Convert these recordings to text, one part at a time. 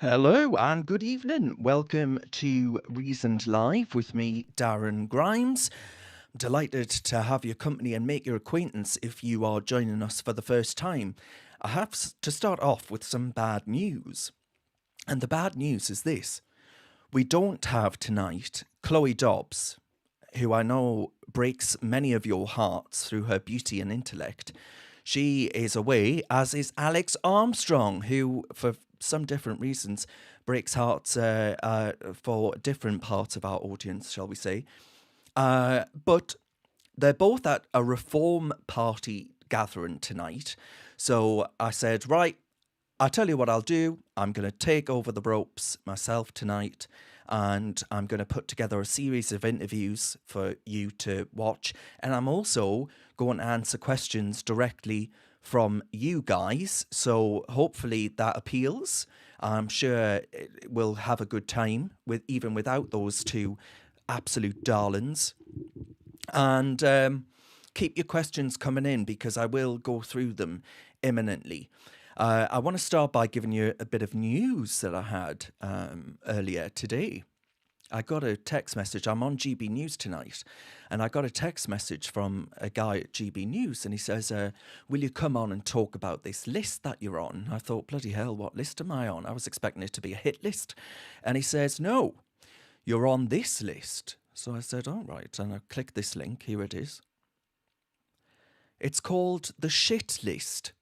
Hello and good evening. Welcome to Reasoned Live with me, Darren Grimes. I'm delighted to have your company and make your acquaintance if you are joining us for the first time. I have to start off with some bad news. And the bad news is this. We don't have tonight Chloe Dobbs, who I know breaks many of your hearts through her beauty and intellect. She is away, as is Alex Armstrong, who, for some different reasons, breaks hearts for different parts of our audience, shall we say. But they're both at a Reform Party gathering tonight. So I said, right, I'll tell you what I'll do. I'm going to take over the ropes myself tonight, and I'm going to put together a series of interviews for you to watch. And I'm also going to answer questions directly from you guys. So hopefully that appeals. I'm sure we'll have a good time with even without those two absolute darlings. And keep your questions coming in because I will go through them imminently. I want to start by giving you a bit of news that I had earlier today. I got a text message. I'm on GB News tonight, and I got a text message from a guy at GB News, and he says, will you come on and talk about this list that you're on? I thought, bloody hell, what list am I on? I was expecting it to be a hit list. And he says, no, you're on this list. So I said, all right, and I clicked this link. Here it is. It's called the shit list.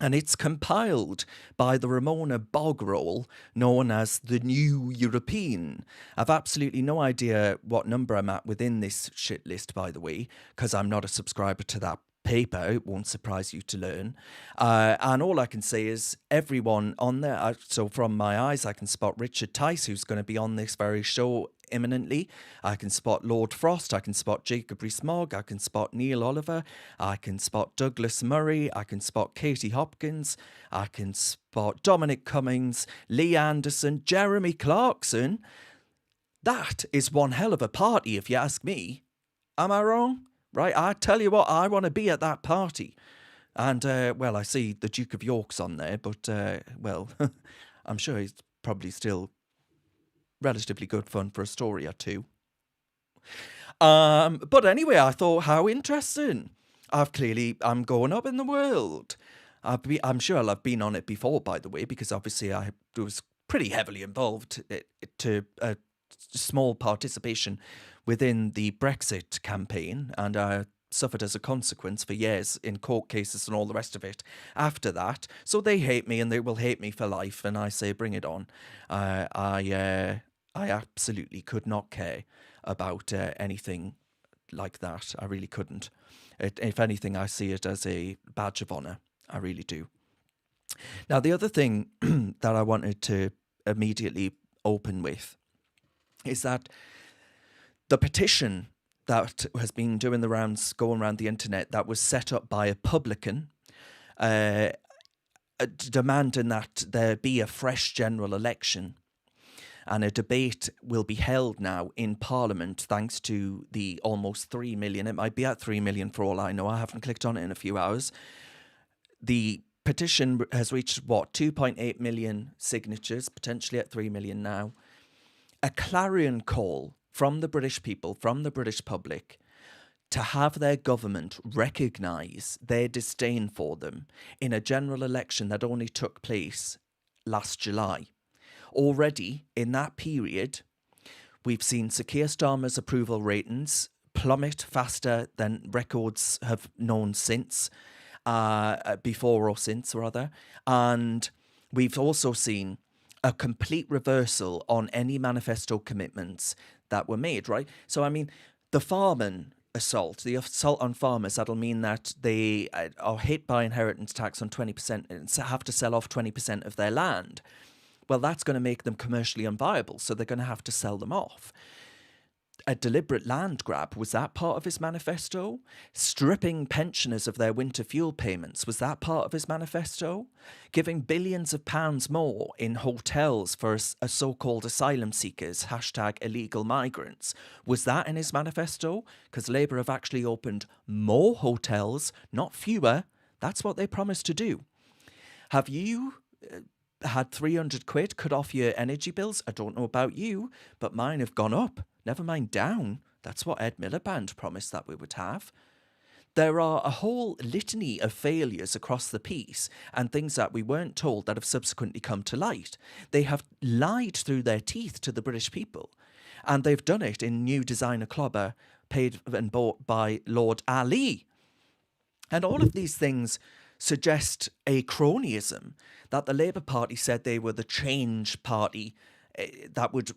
And it's compiled by the Ramona Bograll, known as the New European. I've absolutely no idea what number I'm at within this shit list, by the way, because I'm not a subscriber to that paper. It won't surprise you to learn. And all I can say is everyone on there. So from my eyes, I can spot Richard Tice, who's going to be on this very show imminently. I can spot Lord Frost, I can spot Jacob Rees-Mogg, I can spot Neil Oliver, I can spot Douglas Murray, I can spot Katie Hopkins, I can spot Dominic Cummings, Lee Anderson, Jeremy Clarkson. That is one hell of a party if you ask me. Am I wrong? Right, I tell you what, I want to be at that party. And, well, I see the Duke of York's on there, but, well, I'm sure he's probably still relatively good fun for a story or two. But anyway, I thought, how interesting. I'm going up in the world. I'm sure I've been on it before, by the way, because obviously I was pretty heavily involved to a small participation within the Brexit campaign, and I suffered as a consequence for years in court cases and all the rest of it after that. So they hate me and they will hate me for life, and I say, bring it on. I absolutely could not care about anything like that. I really couldn't. If anything, I see it as a badge of honour. I really do. Now, the other thing that I wanted to immediately open with is that the petition that has been doing the rounds, going around the internet, that was set up by a publican, demanding that there be a fresh general election. And a debate will be held now in Parliament thanks to the almost 3 million. It might be at 3 million for all I know. I haven't clicked on it in a few hours. The petition has reached, 2.8 million signatures, potentially at 3 million now. A clarion call from the British people, from the British public, to have their government recognise their disdain for them in a general election that only took place last July. Already, in that period, we've seen Sir Keir Starmer's approval ratings plummet faster than records have known since, before or since, rather. And we've also seen a complete reversal on any manifesto commitments that were made, right? So, I mean, the assault on farmers, that'll mean that they are hit by inheritance tax on 20% and have to sell off 20% of their land. Well, that's going to make them commercially unviable, so they're going to have to sell them off. A deliberate land grab, was that part of his manifesto? Stripping pensioners of their winter fuel payments, was that part of his manifesto? Giving billions of pounds more in hotels for a so-called asylum seekers, #illegal migrants, was that in his manifesto? Because Labour have actually opened more hotels, not fewer. That's what they promised to do. Have you had 300 quid cut off your energy bills. I don't know about you, but mine have gone up. Never mind down. That's what Ed Miliband promised that we would have. There are a whole litany of failures across the piece and things that we weren't told that have subsequently come to light. They have lied through their teeth to the British people, and they've done it in new designer clobber paid and bought by Lord Ali. And all of these things suggest a cronyism, that the Labour Party said they were the change party that would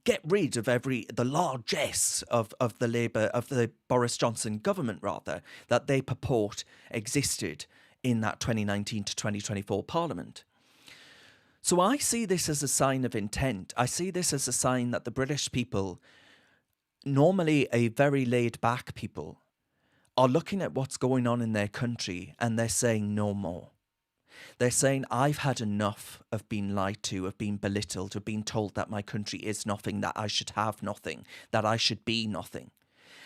get rid of the largesse of the Boris Johnson government, rather, that they purport existed in that 2019 to 2024 Parliament. So I see this as a sign of intent. I see this as a sign that the British people, normally a very laid back people, are looking at what's going on in their country and they're saying no more. They're saying, I've had enough of being lied to, of being belittled, of being told that my country is nothing, that I should have nothing, that I should be nothing,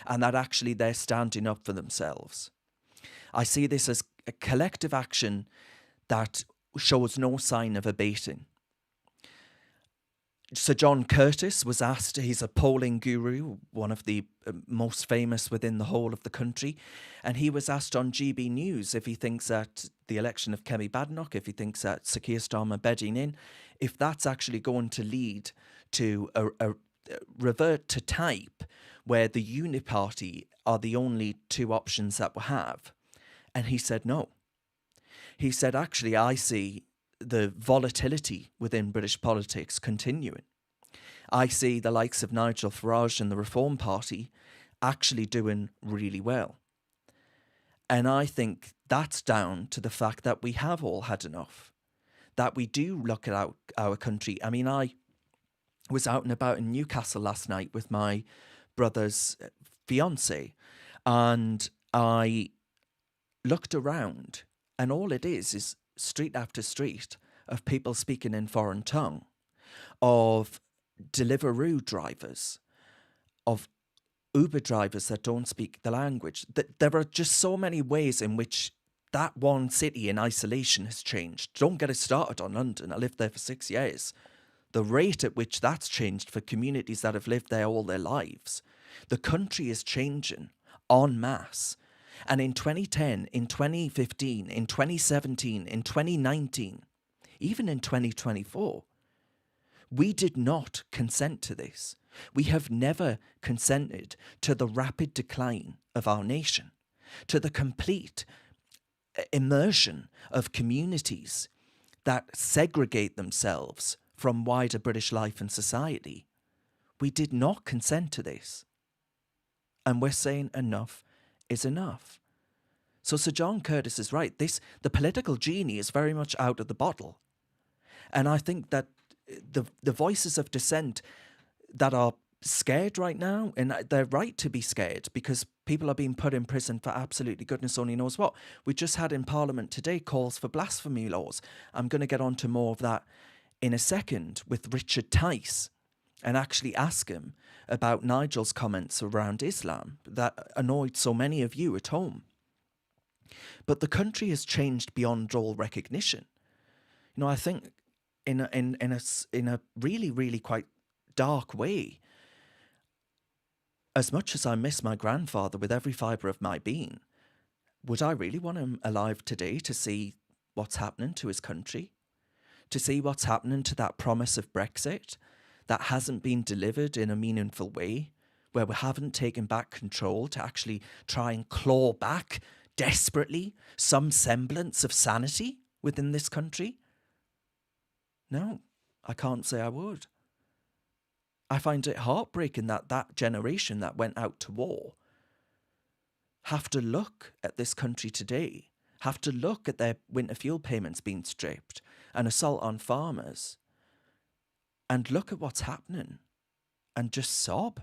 and that actually they're standing up for themselves. I see this as a collective action that shows no sign of abating. Sir John Curtis was asked, he's a polling guru, one of the most famous within the whole of the country, and he was asked on GB News if he thinks that the election of Kemi Badenoch, if he thinks that Sir Keir Starmer bedding in, if that's actually going to lead to a revert to type where the uniparty are the only two options that we have. And he said no. He said, actually, I see the volatility within British politics continuing. I see the likes of Nigel Farage and the Reform Party actually doing really well. And I think that's down to the fact that we have all had enough, that we do look at our country. I mean, I was out and about in Newcastle last night with my brother's fiancée, and I looked around, and all it is street after street of people speaking in foreign tongue, of Deliveroo drivers, of Uber drivers that don't speak the language. There are just so many ways in which that one city in isolation has changed. Don't get us started on London. I lived there for 6 years. The rate at which that's changed for communities that have lived there all their lives. The country is changing en masse. And in 2010, in 2015, in 2017, in 2019, even in 2024, we did not consent to this. We have never consented to the rapid decline of our nation, to the complete immersion of communities that segregate themselves from wider British life and society. We did not consent to this. And we're saying enough is enough. So Sir John Curtis is right. The political genie is very much out of the bottle. And I think that the voices of dissent that are scared right now, and they're right to be scared because people are being put in prison for absolutely goodness only knows what. We just had in Parliament today calls for blasphemy laws. I'm going to get on to more of that in a second with Richard Tice and actually ask him about Nigel's comments around Islam that annoyed so many of you at home. But the country has changed beyond all recognition. You know, I think in a really, really quite dark way, as much as I miss my grandfather with every fibre of my being, would I really want him alive today to see what's happening to his country? To see what's happening to that promise of Brexit that hasn't been delivered in a meaningful way, where we haven't taken back control to actually try and claw back desperately some semblance of sanity within this country? No, I can't say I would. I find it heartbreaking that that generation that went out to war have to look at this country today, have to look at their winter fuel payments being stripped, an assault on farmers, and look at what's happening and just sob.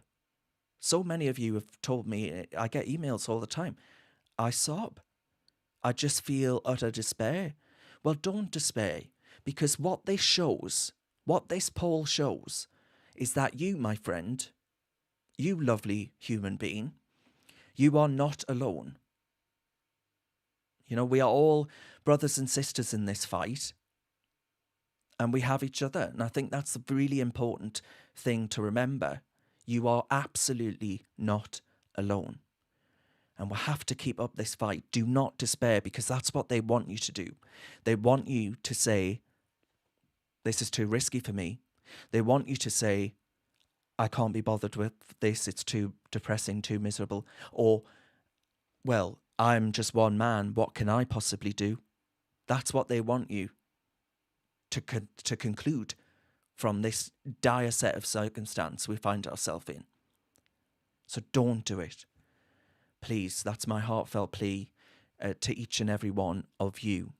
So many of you have told me, I get emails all the time, I sob. I just feel utter despair. Well, don't despair, because what this poll shows, is that you, my friend, you lovely human being, you are not alone. You know, we are all brothers and sisters in this fight. and we have each other. And I think that's a really important thing to remember. You are absolutely not alone. And we'll have to keep up this fight. Do not despair, because that's what they want you to do. They want you to say, this is too risky for me. They want you to say, I can't be bothered with this. It's too depressing, too miserable. Or, well, I'm just one man. What can I possibly do? That's what they want you to conclude from this dire set of circumstance we find ourselves in. So don't do it. Please, that's my heartfelt plea to each and every one of you.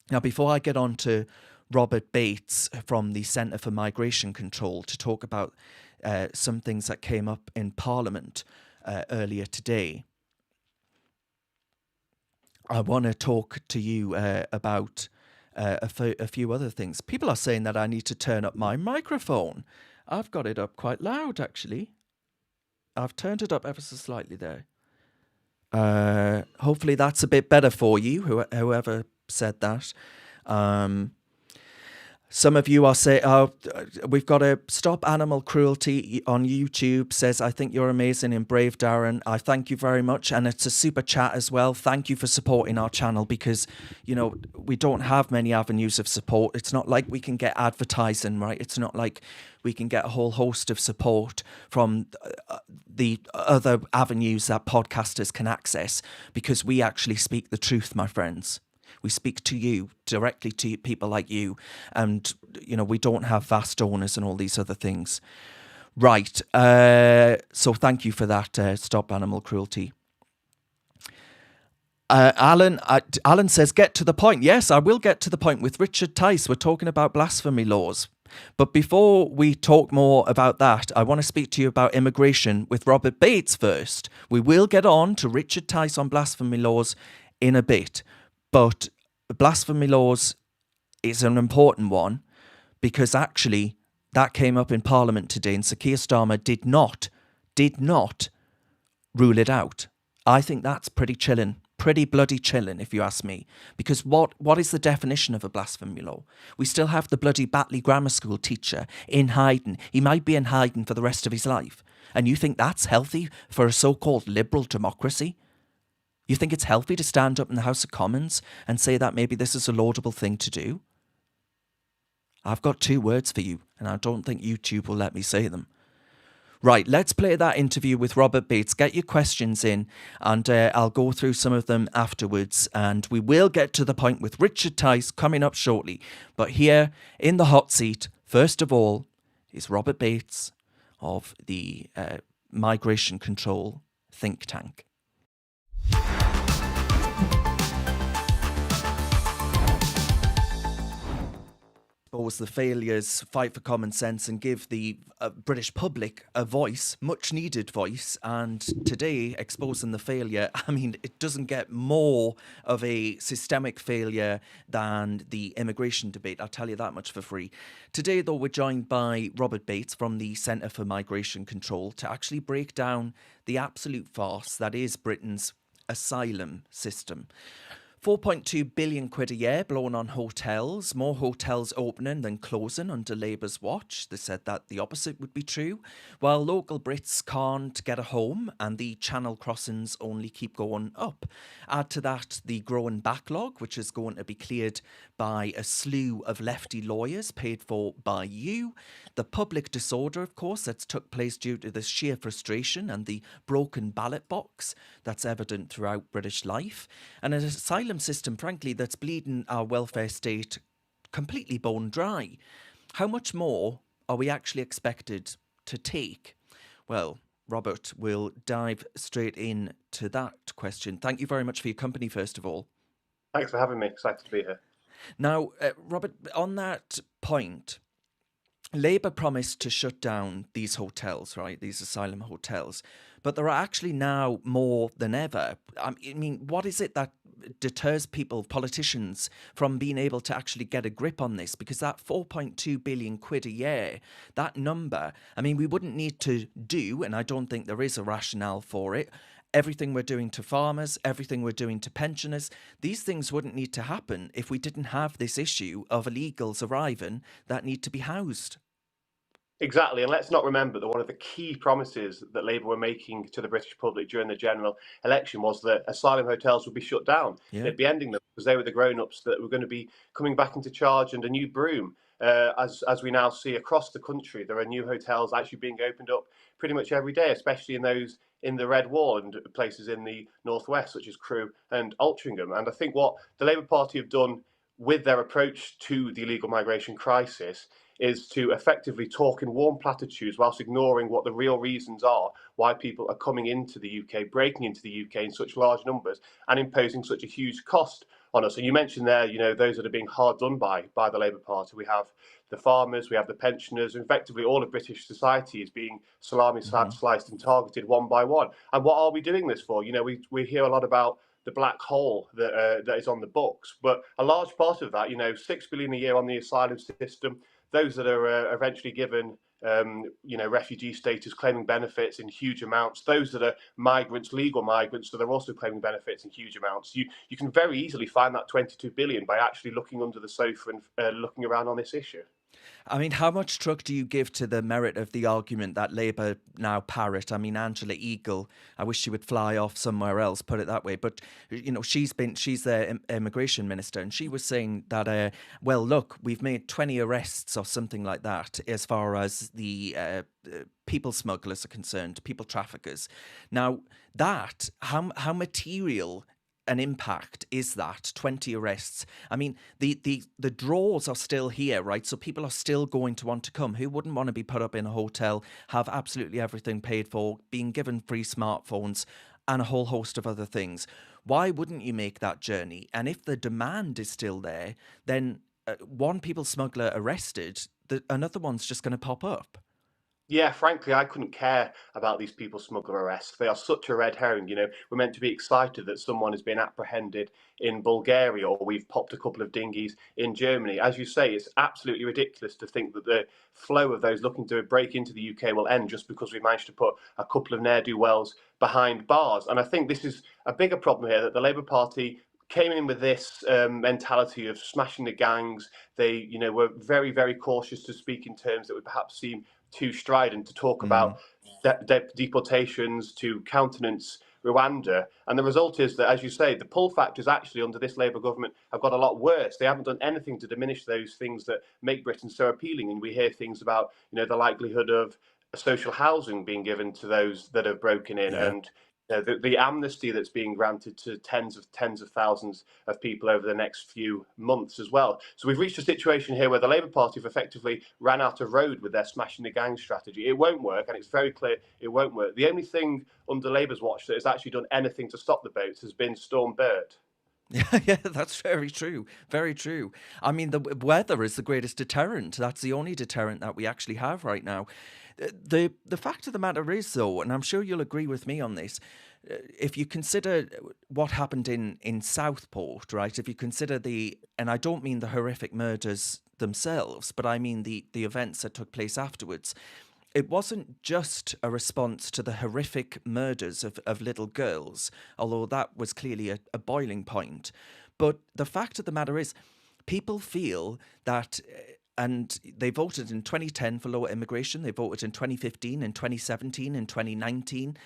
Now, before I get on to Robert Bates from the Centre for Migration Control to talk about some things that came up in Parliament earlier today, I want to talk to you about a few other things. People are saying that I need to turn up my microphone. I've got it up quite loud, actually. I've turned it up ever so slightly there. Hopefully that's a bit better for you, whoever said that. Some of you are saying, oh, we've got to stop animal cruelty on YouTube, says, I think you're amazing and brave, Darren. I thank you very much. And it's a super chat as well. Thank you for supporting our channel, because, you know, we don't have many avenues of support. It's not like we can get advertising, right? It's not like we can get a whole host of support from the other avenues that podcasters can access, because we actually speak the truth, my friends. We speak to you, directly to people like you. And, you know, we don't have vast donors and all these other things. Right. So thank you for that. Stop animal cruelty. Alan says, get to the point. Yes, I will get to the point with Richard Tice. We're talking about blasphemy laws. But before we talk more about that, I want to speak to you about immigration with Robert Bates first. We will get on to Richard Tice on blasphemy laws in a bit. But blasphemy laws is an important one, because actually that came up in Parliament today, and Sir Keir Starmer did not rule it out. I think that's pretty chilling, pretty bloody chilling, if you ask me. Because what is the definition of a blasphemy law? We still have the bloody Batley Grammar School teacher in hiding. He might be in hiding for the rest of his life. And you think that's healthy for a so-called liberal democracy? You think it's healthy to stand up in the House of Commons and say that maybe this is a laudable thing to do? I've got 2 words for you, and I don't think YouTube will let me say them. Right, let's play that interview with Robert Bates. Get your questions in, and I'll go through some of them afterwards. And we will get to the point with Richard Tice coming up shortly. But here in the hot seat, first of all, is Robert Bates of the Migration Control think tank. Expose the failures, fight for common sense, and give the British public a voice, much needed voice. And today, exposing the failure, I mean, it doesn't get more of a systemic failure than the immigration debate. I'll tell you that much for free. Today, though, we're joined by Robert Bates from the Centre for Migration Control to actually break down the absolute farce that is Britain's asylum system. 4.2 billion quid a year blown on hotels, more hotels opening than closing under Labour's watch. They said that the opposite would be true, while local Brits can't get a home and the channel crossings only keep going up. Add to that the growing backlog, which is going to be cleared by a slew of lefty lawyers paid for by you. The public disorder, of course, that's took place due to the sheer frustration and the broken ballot box that's evident throughout British life. And an asylum system, frankly, that's bleeding our welfare state completely bone dry. How much more are we actually expected to take? Well, Robert will dive straight into that question. Thank you very much for your company, first of all. Thanks for having me. Excited to be here. Now, Robert, on that point, Labour promised to shut down these hotels, right? These asylum hotels. But there are actually now more than ever. I mean, what is it that deters people, politicians, from being able to actually get a grip on this? Because that 4.2 billion quid a year, that number, I mean, we wouldn't need to do, and I don't think there is a rationale for it, everything we're doing to farmers, everything we're doing to pensioners, these things wouldn't need to happen if we didn't have this issue of illegals arriving that need to be housed. Exactly, and let's not remember that one of the key promises that Labour were making to the British public during the general election was that asylum hotels would be shut down. Yeah. They'd be ending them because they were the grown-ups that were going to be coming back into charge and a new broom. As we now see across the country, there are new hotels actually being opened up pretty much every day, especially in those in the Red Wall and places in the northwest, such as Crewe and Altrincham. And I think what the Labour Party have done with their approach to the illegal migration crisis is to effectively talk in warm platitudes whilst ignoring what the real reasons are why people are coming into the UK, breaking into the UK in such large numbers and imposing such a huge cost on us. And you mentioned there, those that are being hard done by the Labour Party. We have the farmers, we have the pensioners, and effectively all of British society is being salami sliced and targeted one by one. And what are we doing this for? We hear a lot about the black hole that is on the books, but a large part of that, 6 billion a year on the asylum system, those that are eventually given refugee status, claiming benefits in huge amounts. Those that are migrants, legal migrants, that are also claiming benefits in huge amounts. You can very easily find that 22 billion by actually looking under the sofa and looking around on this issue. I mean, how much truck do you give to the merit of the argument that Labour now parrot? I mean, Angela Eagle, I wish she would fly off somewhere else, put it that way. But, she's the immigration minister, and she was saying that, well, look, we've made 20 arrests or something like that as far as the people smugglers are concerned, people traffickers. Now, how material an impact is that 20 arrests? I mean, the draws are still here, right? So people are still going to want to come. Who wouldn't want to be put up in a hotel, have absolutely everything paid for, being given free smartphones and a whole host of other things? Why wouldn't you make that journey? And if the demand is still there, then one people smuggler arrested, another one's just going to pop up. Yeah, frankly, I couldn't care about these people smuggler arrests. They are such a red herring. We're meant to be excited that someone has been apprehended in Bulgaria, or we've popped a couple of dinghies in Germany. As you say, it's absolutely ridiculous to think that the flow of those looking to break into the UK will end just because we managed to put a couple of ne'er-do-wells behind bars. And I think this is a bigger problem here, that the Labour Party came in with this mentality of smashing the gangs. They, were very, very cautious to speak in terms that would perhaps seem too strident, to talk about deportations, to countenance Rwanda. And the result is that, as you say, the pull factors actually under this Labour government have got a lot worse. They haven't done anything to diminish those things that make Britain so appealing. And we hear things about, the likelihood of social housing being given to those that have broken in, Yeah. and the amnesty that's being granted to tens of thousands of people over the next few months as well. So we've reached a situation here where the Labour Party have effectively ran out of road with their smashing the gang strategy. It won't work, and it's very clear it won't work. The only thing under Labour's watch that has actually done anything to stop the boats has been Storm Bert. Yeah, that's very true. Very true. I mean, the weather is the greatest deterrent. That's the only deterrent that we actually have right now. The fact of the matter is, though, and I'm sure you'll agree with me on this, if you consider what happened in Southport, right? If you consider and I don't mean the horrific murders themselves, but I mean the events that took place afterwards. It wasn't just a response to the horrific murders of little girls, although that was clearly a boiling point. But the fact of the matter is, people feel that, and they voted in 2010 for lower immigration, they voted in 2015, in 2017, in 2019.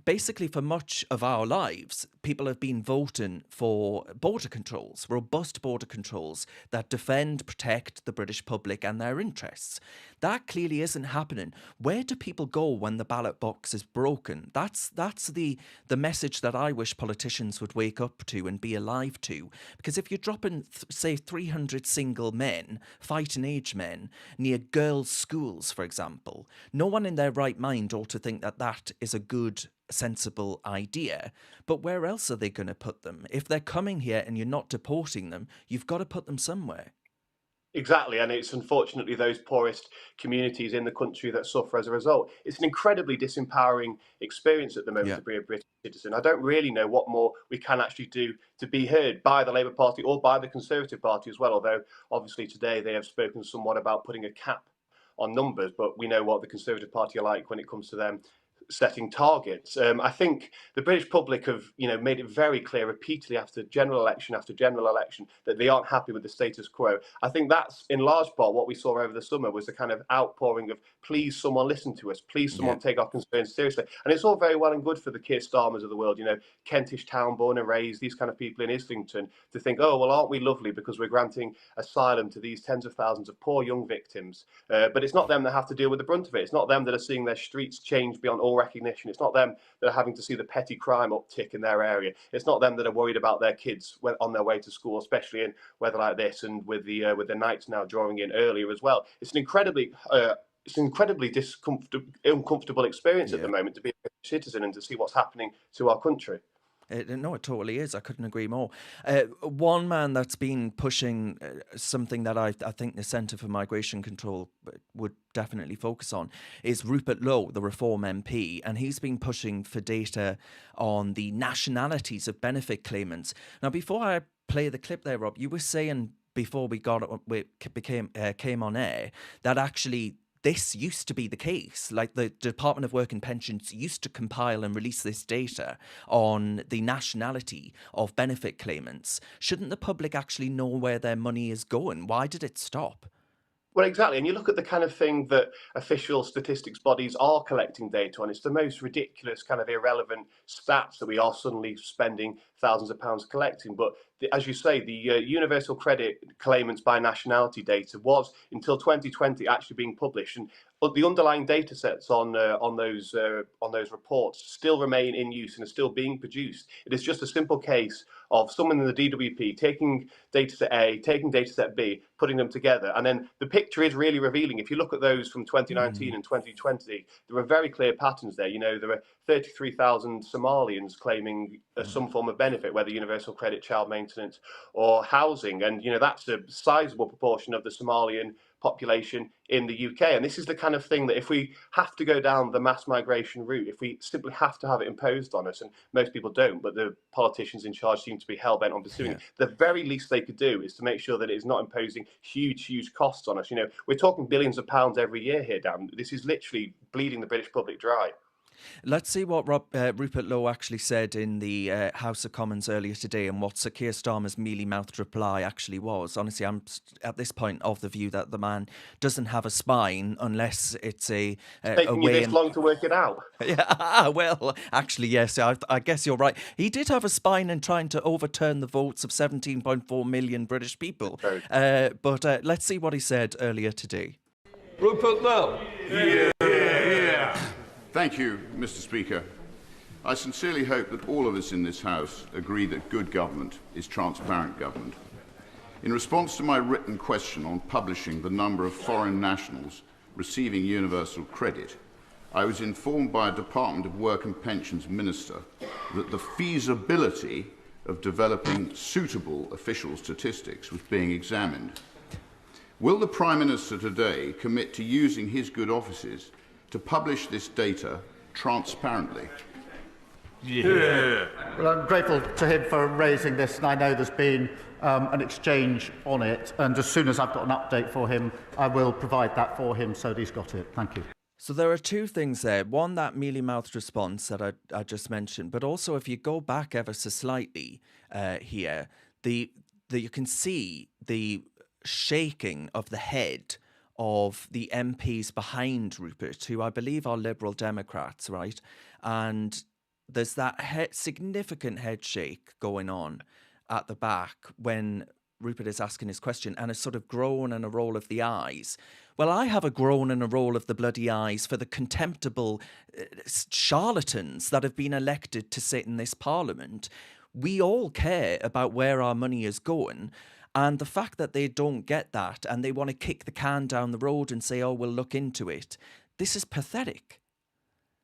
Basically, for much of our lives, people have been voting for border controls, robust border controls that defend, protect the British public and their interests. That clearly isn't happening. Where do people go when the ballot box is broken? That's the message that I wish politicians would wake up to and be alive to. Because if you're dropping, say, 300 single men, fighting age men, near girls' schools, for example, no one in their right mind ought to think that that is a good, sensible idea. But where else are they going to put them? If they're coming here and you're not deporting them, you've got to put them somewhere. Exactly, and it's unfortunately those poorest communities in the country that suffer as a result. It's an incredibly disempowering experience at the moment Yeah. to be a British citizen. I don't really know what more we can actually do to be heard by the Labour Party or by the Conservative Party as well, although obviously today they have spoken somewhat about putting a cap on numbers, but we know what the Conservative Party are like when it comes to them setting targets. I think the British public have, made it very clear repeatedly after general election that they aren't happy with the status quo. I think that's in large part what we saw over the summer was the kind of outpouring of please someone listen to us, please Yeah. someone take our concerns seriously. And it's all very well and good for the Keir Starmers of the world, Kentish town, born and raised, these kind of people in Islington, to think, oh, well, aren't we lovely because we're granting asylum to these tens of thousands of poor young victims. But it's not them that have to deal with the brunt of it. It's not them that are seeing their streets change beyond all recognition. It's not them that are having to see the petty crime uptick in their area. It's not them that are worried about their kids on their way to school, especially in weather like this and with the nights now drawing in earlier as well. It's an incredibly uncomfortable experience at the moment to be a citizen and to see what's happening to our country. No, it totally is. I couldn't agree more. One man that's been pushing something that I think the Centre for Migration Control would definitely focus on is Rupert Lowe, the Reform MP, and he's been pushing for data on the nationalities of benefit claimants. Now, before I play the clip there, Rob, you were saying before we came on air that actually this used to be the case. Like the Department of Work and Pensions used to compile and release this data on the nationality of benefit claimants. Shouldn't the public actually know where their money is going? Why did it stop? Well, exactly. And you look at the kind of thing that official statistics bodies are collecting data on. It's the most ridiculous, kind of irrelevant stats that we are suddenly spending thousands of pounds collecting. But as you say, the universal credit claimants by nationality data was until 2020 actually being published, and the underlying data sets on those reports still remain in use and are still being produced. It is just a simple case of someone in the DWP taking data set A, taking data set B, putting them together, and then the picture is really revealing. If you look at those from 2019 and 2020, there are very clear patterns there. There are 33,000 Somalians claiming some form of benefit, whether universal credit, child maintenance, or housing, and that's a sizable proportion of the Somalian population in the UK. And this is the kind of thing that if we have to go down the mass migration route, if we simply have to have it imposed on us, and most people don't, but the politicians in charge seem to be hell-bent on pursuing it, the very least they could do is to make sure that it is not imposing huge costs on us. We're talking billions of pounds every year here, Dan. This is literally bleeding the British public dry. Let's see what Rupert Lowe actually said in the House of Commons earlier today and what Sir Keir Starmer's mealy-mouthed reply actually was. Honestly, I'm at this point of the view that the man doesn't have a spine unless it's it's taking you this long to work it out. Yeah, well, actually, yes, I guess you're right. He did have a spine in trying to overturn the votes of 17.4 million British people. But let's see what he said earlier today. Rupert Lowe. Yeah. Thank you, Mr. Speaker. I sincerely hope that all of us in this House agree that good government is transparent government. In response to my written question on publishing the number of foreign nationals receiving universal credit, I was informed by a Department of Work and Pensions minister that the feasibility of developing suitable official statistics was being examined. Will the Prime Minister today commit to using his good offices to publish this data transparently? Yeah. Well, I'm grateful to him for raising this, and I know there's been an exchange on it, and as soon as I've got an update for him, I will provide that for him so that he's got it. Thank you. So there are two things there. One, that mealy-mouthed response that I just mentioned, but also if you go back ever so slightly here, you can see the shaking of the head of the MPs behind Rupert, who I believe are Liberal Democrats, right? And there's that significant head shake going on at the back when Rupert is asking his question, and a sort of groan and a roll of the eyes. Well, I have a groan and a roll of the bloody eyes for the contemptible charlatans that have been elected to sit in this parliament. We all care about where our money is going. And the fact that they don't get that and they want to kick the can down the road and say, oh, we'll look into it, this is pathetic.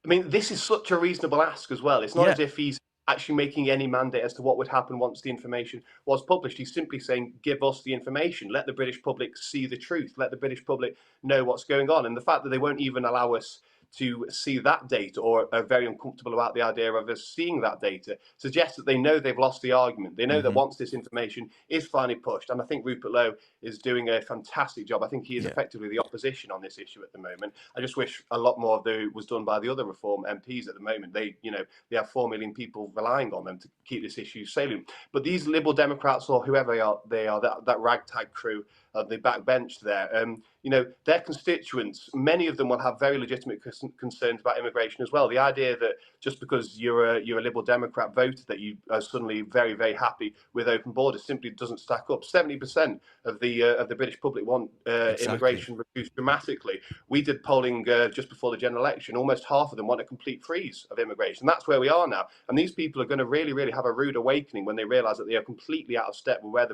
I mean, this is such a reasonable ask as well. It's not as if he's actually making any mandate as to what would happen once the information was published. He's simply saying, give us the information. Let the British public see the truth. Let the British public know what's going on. And the fact that they won't even allow us to see that data, or are very uncomfortable about the idea of us seeing that data, suggests that they know they've lost the argument. They know that once this information is finally pushed, and I think Rupert Lowe is doing a fantastic job. I think he is effectively the opposition on this issue at the moment. I just wish a lot more of was done by the other Reform MPs at the moment. They have 4 million people relying on them to keep this issue salient. But these Liberal Democrats, or whoever they are, that ragtag crew, the backbench there, their constituents, many of them will have very legitimate concerns about immigration as well. The idea that just because you're a Liberal Democrat voter that you are suddenly very, very happy with open borders simply doesn't stack up. 70% of the British public want immigration reduced dramatically. We did polling just before the general election. Almost half of them want a complete freeze of immigration. That's where we are now. And these people are going to really, really have a rude awakening when they realise that they are completely out of step with where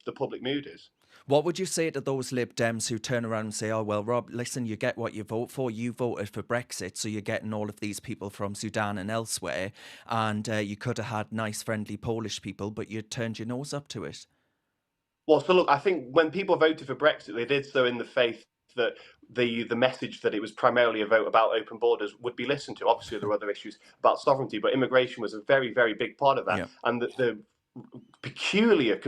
the public mood is. What would you say to those Lib Dems who turn around and say, oh, well, Rob, listen, you get what you vote for. You voted for Brexit, so you're getting all of these people from Sudan and elsewhere, and you could have had nice, friendly Polish people, but you turned your nose up to it. Well, so look, I think when people voted for Brexit, they did so in the faith that the message that it was primarily a vote about open borders would be listened to. Obviously, there were other issues about sovereignty, but immigration was a very, very big part of that. Yeah. And the peculiar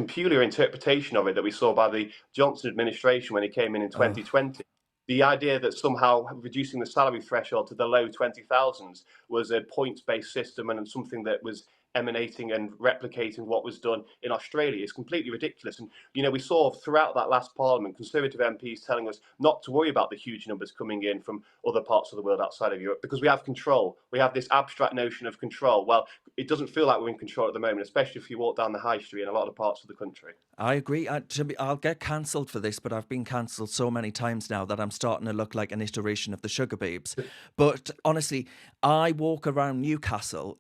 interpretation of it that we saw by the Johnson administration when he came in 2020. The idea that somehow reducing the salary threshold to the low 20,000s was a points-based system and something that was emanating and replicating what was done in Australia is completely ridiculous. And, we saw throughout that last parliament, Conservative MPs telling us not to worry about the huge numbers coming in from other parts of the world outside of Europe because we have control. We have this abstract notion of control. Well, it doesn't feel like we're in control at the moment, especially if you walk down the high street in a lot of parts of the country. I agree. I'll get cancelled for this, but I've been cancelled so many times now that I'm starting to look like an iteration of the Sugar Babes. But honestly, I walked around Newcastle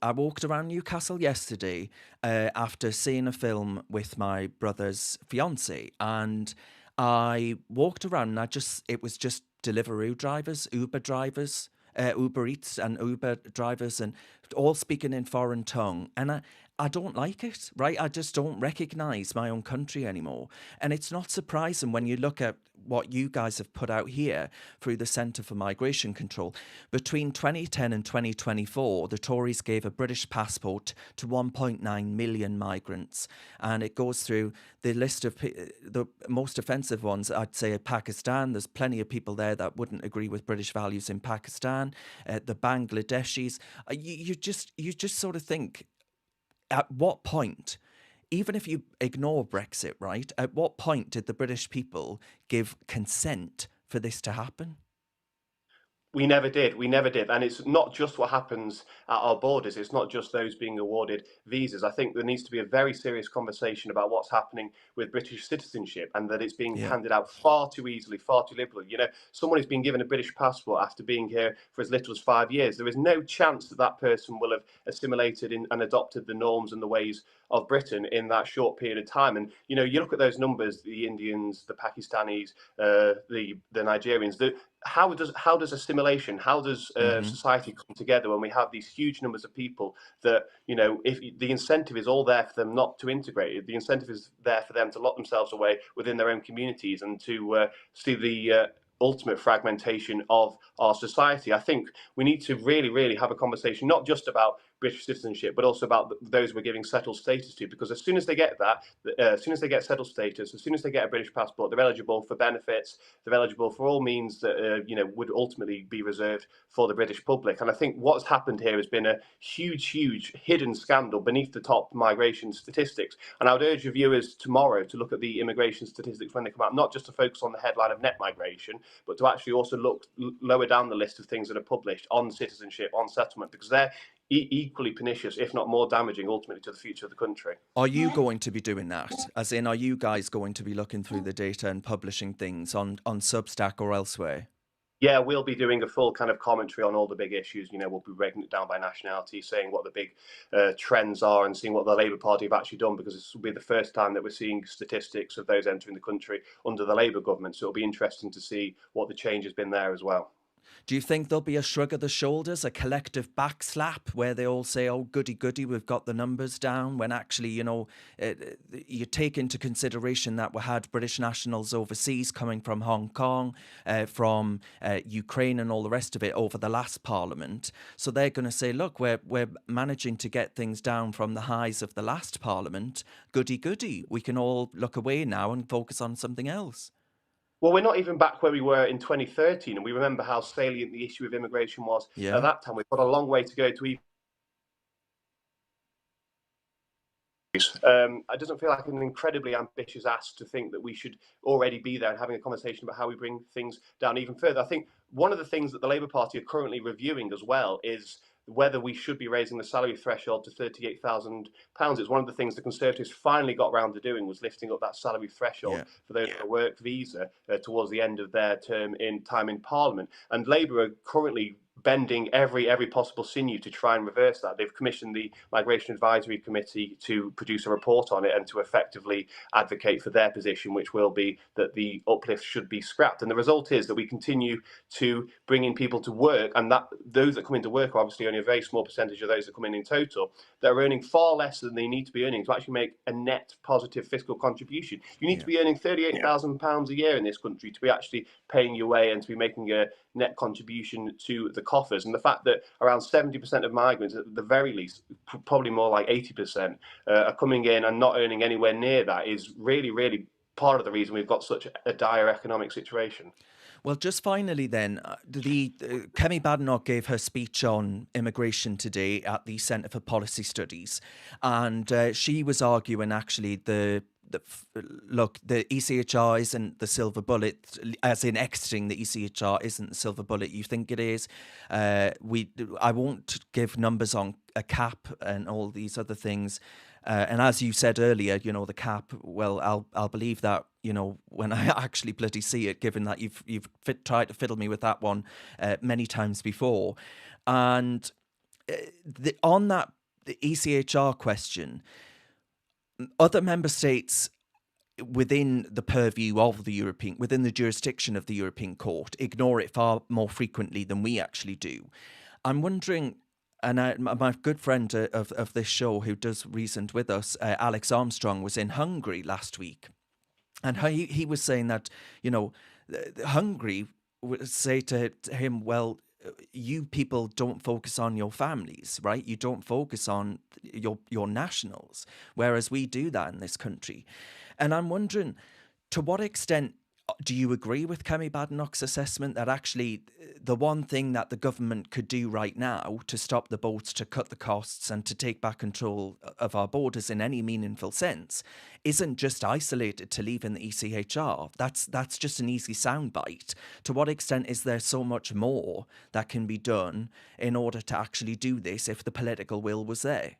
yesterday after seeing a film with my brother's fiance, and I walked around and it was just Deliveroo drivers, Uber drivers, Uber Eats and Uber drivers, and all speaking in foreign tongue. And I don't like it, right? I just don't recognise my own country anymore. And it's not surprising when you look at what you guys have put out here through the Centre for Migration Control. Between 2010 and 2024, the Tories gave a British passport to 1.9 million migrants. And it goes through the list of the most offensive ones. I'd say Pakistan. There's plenty of people there that wouldn't agree with British values in Pakistan. The Bangladeshis. You just sort of think, at what point, even if you ignore Brexit, right, at what point did the British people give consent for this to happen? We never did. And it's not just what happens at our borders. It's not just those being awarded visas. I think there needs to be a very serious conversation about what's happening with British citizenship and that it's being handed out far too easily, far too liberally. Someone who's been given a British passport after being here for as little as 5 years, there is no chance that person will have assimilated and adopted the norms and the ways of Britain in that short period of time. And, you look at those numbers, the Indians, the Pakistanis, the Nigerians, how does assimilation, how does society come together when we have these huge numbers of people that, if the incentive is all there for them not to integrate, the incentive is there for them to lock themselves away within their own communities and to see the ultimate fragmentation of our society. I think we need to really, really have a conversation, not just about British citizenship, but also about those we're giving settled status to, because as soon as they get that, as soon as they get settled status, as soon as they get a British passport, they're eligible for benefits, they're eligible for all means that would ultimately be reserved for the British public. And I think what's happened here has been a huge hidden scandal beneath the top migration statistics. And I would urge your viewers tomorrow to look at the immigration statistics when they come out, not just to focus on the headline of net migration, but to actually also look lower down the list of things that are published on citizenship, on settlement, because they're equally pernicious, if not more damaging, ultimately to the future of the country. Are you going to be doing that? As in, are you guys going to be looking through the data and publishing things on Substack or elsewhere? Yeah, we'll be doing a full kind of commentary on all the big issues. We'll be breaking it down by nationality, saying what the big trends are and seeing what the Labour Party have actually done, because this will be the first time that we're seeing statistics of those entering the country under the Labour government. So it'll be interesting to see what the change has been there as well. Do you think there'll be a shrug of the shoulders, a collective backslap where they all say, oh, goody, goody, we've got the numbers down, when actually, you take into consideration that we had British nationals overseas coming from Hong Kong, from Ukraine and all the rest of it over the last Parliament. So they're going to say, look, we're managing to get things down from the highs of the last Parliament. Goody, goody. We can all look away now and focus on something else. Well, we're not even back where we were in 2013, and we remember how salient the issue of immigration was Yeah. at that time. We've got a long way to go to even. It doesn't feel like an incredibly ambitious ask to think that we should already be there and having a conversation about how we bring things down even further. I think one of the things that the Labour Party are currently reviewing as well is whether we should be raising the salary threshold to £38,000. It's one of the things the Conservatives finally got round to doing, was lifting up that salary threshold for those on a work visa towards the end of their term in Parliament. And Labour are currently bending every possible sinew to try and reverse that. They've commissioned the Migration Advisory Committee to produce a report on it and to effectively advocate for their position, which will be that the uplift should be scrapped. And the result is that we continue to bring in people to work, and that those that come into work are obviously only a very small percentage of those that come in total. They're earning far less than they need to be earning to actually make a net positive fiscal contribution. You need to be earning £38,000 a year in this country to be actually paying your way and to be making a net contribution to the coffers. And the fact that around 70% of migrants, at the very least, probably more like 80%, are coming in and not earning anywhere near that is really, really part of the reason we've got such a dire economic situation. Well, just finally then, Kemi Badenoch gave her speech on immigration today at the Centre for Policy Studies, and she was arguing actually look, the ECHR isn't the silver bullet, as in exiting the ECHR isn't the silver bullet you think it is. I won't give numbers on a cap and all these other things. And as you said earlier, the cap, well, I'll believe that, when I actually bloody see it, given that you've tried to fiddle me with that one many times before. And on that, the ECHR question, other member states within the purview of within the jurisdiction of the European Court, ignore it far more frequently than we actually do. I'm wondering, and my good friend of this show who does Reasoned with us, Alex Armstrong, was in Hungary last week. And he was saying that, Hungary would say to him, well, you people don't focus on your families, right? You don't focus on your nationals, whereas we do that in this country. And I'm wondering, to what extent do you agree with Kemi Badenoch's assessment that actually the one thing that the government could do right now to stop the boats, to cut the costs and to take back control of our borders in any meaningful sense isn't just isolated to leaving the ECHR? That's just an easy soundbite. To what extent is there so much more that can be done in order to actually do this if the political will was there?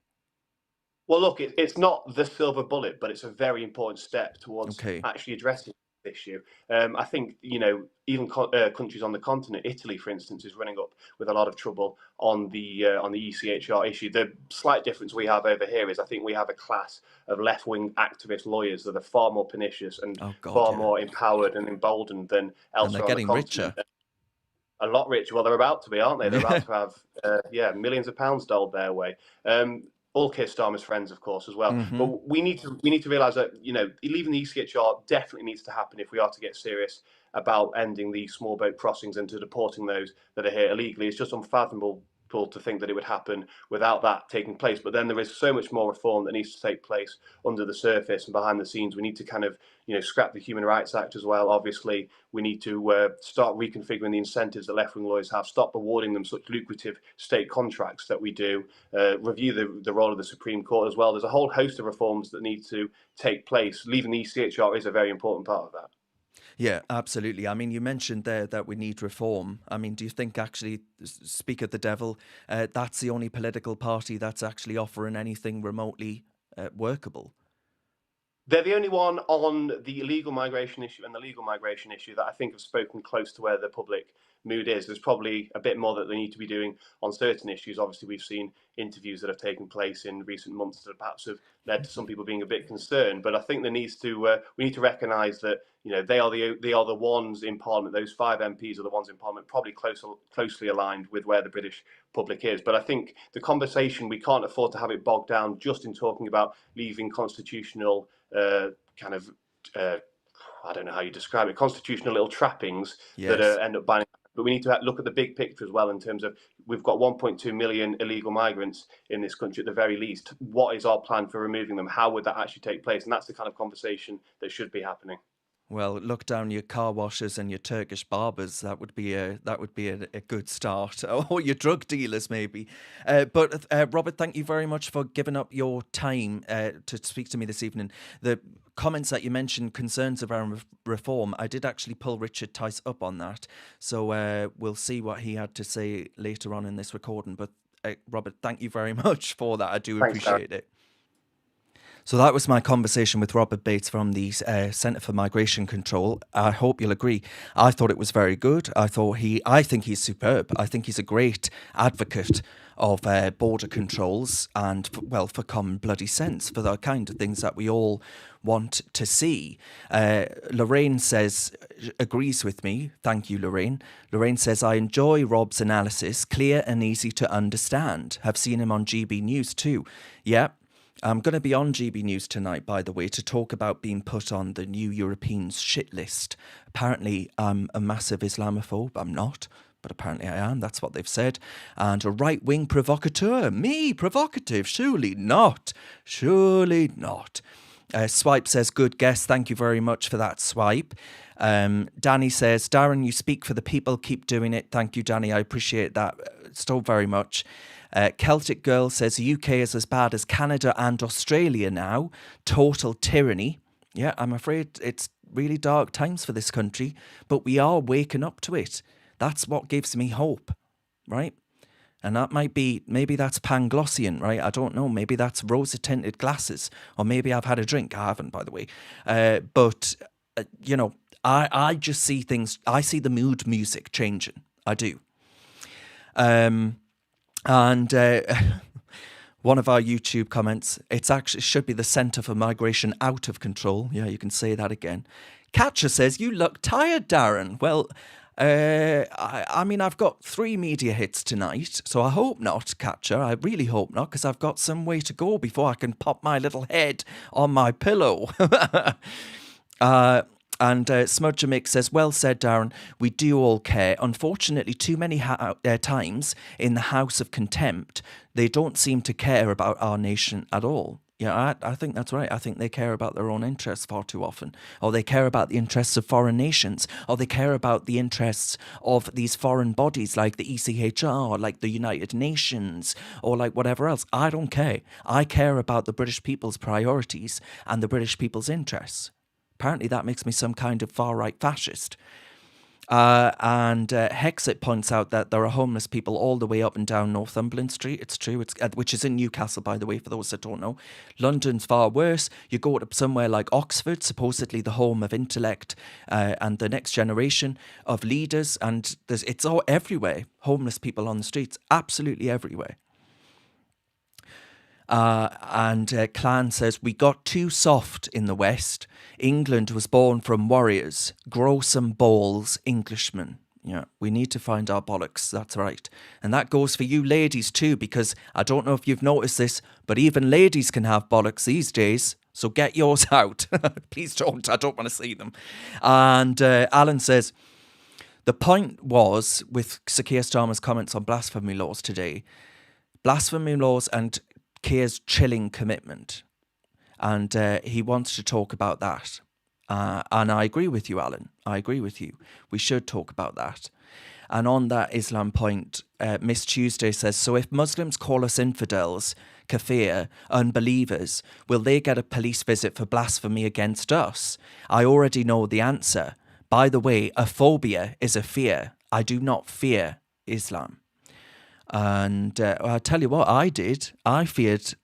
Well, look, it's not the silver bullet, but it's a very important step towards actually addressing this issue. I think, even countries on the continent, Italy, for instance, is running up with a lot of trouble on the ECHR issue. The slight difference we have over here is I think we have a class of left-wing activist lawyers that are far more pernicious and more empowered and emboldened than elsewhere on the continent. And they're getting richer. A lot richer. Well, they're about to be, aren't they? They're about to have millions of pounds doled their way. All Keir Starmer's friends, of course, as well. Mm-hmm. But we need to realise that leaving the ECHR definitely needs to happen if we are to get serious about ending the small boat crossings and to deporting those that are here illegally. It's just unfathomable to think that it would happen without that taking place. But then there is so much more reform that needs to take place under the surface and behind the scenes. We need to kind of scrap the Human Rights Act as well. Obviously, we need to start reconfiguring the incentives that left-wing lawyers have, stop awarding them such lucrative state contracts that we do, review the role of the Supreme Court as well. There's a whole host of reforms that need to take place. Leaving the ECHR is a very important part of that. Yeah, absolutely. I mean, you mentioned there that we need reform. I mean, do you think actually, speak of the devil, that's the only political party that's actually offering anything remotely workable? They're the only one on the illegal migration issue and the legal migration issue that I think have spoken close to where the public mood is. There's probably a bit more that they need to be doing on certain issues. Obviously, we've seen interviews that have taken place in recent months that perhaps have led to some people being a bit concerned. But I think there needs to we need to recognise that they are the ones in Parliament. Those 5 MPs are the ones in Parliament, probably closely aligned with where the British public is. But I think the conversation, we can't afford to have it bogged down just in talking about leaving constitutional I don't know how you describe it, constitutional little trappings that end up banning. But we need to look at the big picture as well in terms of we've got 1.2 million illegal migrants in this country at the very least. What is our plan for removing them? How would that actually take place? And that's the kind of conversation that should be happening. Well, look down your car washers and your Turkish barbers. That would be a good start, or your drug dealers maybe. But Robert, thank you very much for giving up your time to speak to me this evening. The comments that you mentioned, concerns around reform, I did actually pull Richard Tice up on that. So we'll see what he had to say later on in this recording. But Robert, thank you very much for that. I do appreciate it. So that was my conversation with Robert Bates from the Centre for Migration Control. I hope you'll agree. I thought it was very good. I think he's superb. I think he's a great advocate of border controls and, for common bloody sense, for the kind of things that we all want to see. Lorraine agrees with me. Thank you, Lorraine. Lorraine says, I enjoy Rob's analysis, clear and easy to understand. Have seen him on GB News too. Yeah. I'm going to be on GB News tonight, by the way, to talk about being put on the new Europeans shit list. Apparently, I'm a massive Islamophobe. I'm not, but apparently I am. That's what they've said. And a right-wing provocateur. Me, provocative? Surely not. Surely not. Swipe says, good guess. Thank you very much for that, Swipe. Danny says, Darren, you speak for the people. Keep doing it. Thank you, Danny. I appreciate that so very much. Celtic Girl says the UK is as bad as Canada and Australia now. Total tyranny. Yeah, I'm afraid it's really dark times for this country, but we are waking up to it. That's what gives me hope, right? And that maybe that's Panglossian, right? I don't know. Maybe that's rosy-tinted glasses, or maybe I've had a drink. I haven't, by the way. But I just see things. I see the mood music changing. I do. And one of our YouTube comments, it should be the Centre for Migration Out of Control. Yeah, you can say that again. Catcher says, you look tired, Darren. Well, I mean, I've got 3 media hits tonight, so I hope not, Catcher. I really hope not, because I've got some way to go before I can pop my little head on my pillow. And Smudger Mick says, well said, Darren, we do all care. Unfortunately, too many times in the House of Contempt, they don't seem to care about our nation at all. Yeah, I think that's right. I think they care about their own interests far too often. Or they care about the interests of foreign nations. Or they care about the interests of these foreign bodies like the ECHR, like the United Nations, or like whatever else. I don't care. I care about the British people's priorities and the British people's interests. Apparently that makes me some kind of far-right fascist. And Hexit points out that there are homeless people all the way up and down Northumberland Street. It's true, which is in Newcastle, by the way, for those that don't know. London's far worse. You go to somewhere like Oxford, supposedly the home of intellect and the next generation of leaders, and it's all everywhere. Homeless people on the streets, absolutely everywhere. And Clan says, we got too soft in the West. England was born from warriors. Grow some balls, Englishmen. Yeah, we need to find our bollocks. That's right. And that goes for you ladies too, because I don't know if you've noticed this, but even ladies can have bollocks these days. So get yours out. Please don't. I don't want to see them. And Alan says, the point was, with Sir Keir Starmer's comments on blasphemy laws today, blasphemy laws and Keir's chilling commitment, and he wants to talk about that. And I agree with you, Alan. I agree with you. We should talk about that. And on that Islam point, Miss Tuesday says, so if Muslims call us infidels, kafir, unbelievers, will they get a police visit for blasphemy against us? I already know the answer. By the way, a phobia is a fear. I do not fear Islam. And I'll tell you what I did. I feared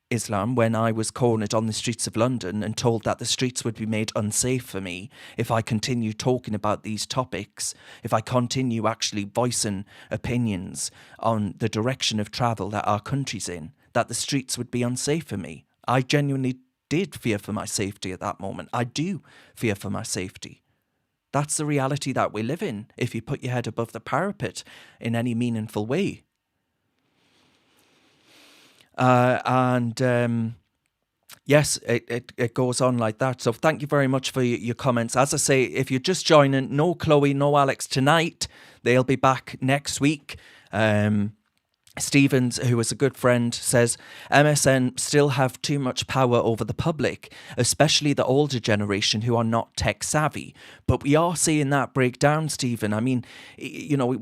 Islam when I was cornered on the streets of London and told that the streets would be made unsafe for me if I continue talking about these topics, if I continue actually voicing opinions on the direction of travel that our country's in, that the streets would be unsafe for me. I genuinely did fear for my safety at that moment. I do fear for my safety. That's the reality that we live in if you put your head above the parapet in any meaningful way. Yes, it goes on like that. So thank you very much for your comments. As I say, if you're just joining, no Chloe, no Alex tonight. They'll be back next week. Stevens, who is a good friend, says MSN still have too much power over the public, especially the older generation who are not tech savvy. But we are seeing that break down, Stephen. I mean, you know,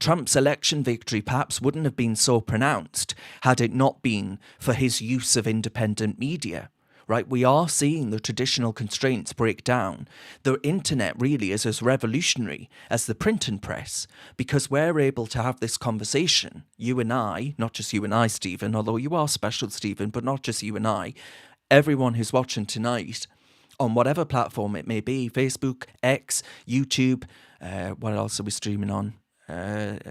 Trump's election victory perhaps wouldn't have been so pronounced had it not been for his use of independent media. Right, we are seeing the traditional constraints break down. The internet really is as revolutionary as the printing press because we're able to have this conversation, you and I, not just you and I, Stephen, although you are special, Stephen, but not just you and I, everyone who's watching tonight on whatever platform it may be, Facebook, X, YouTube, what else are we streaming on?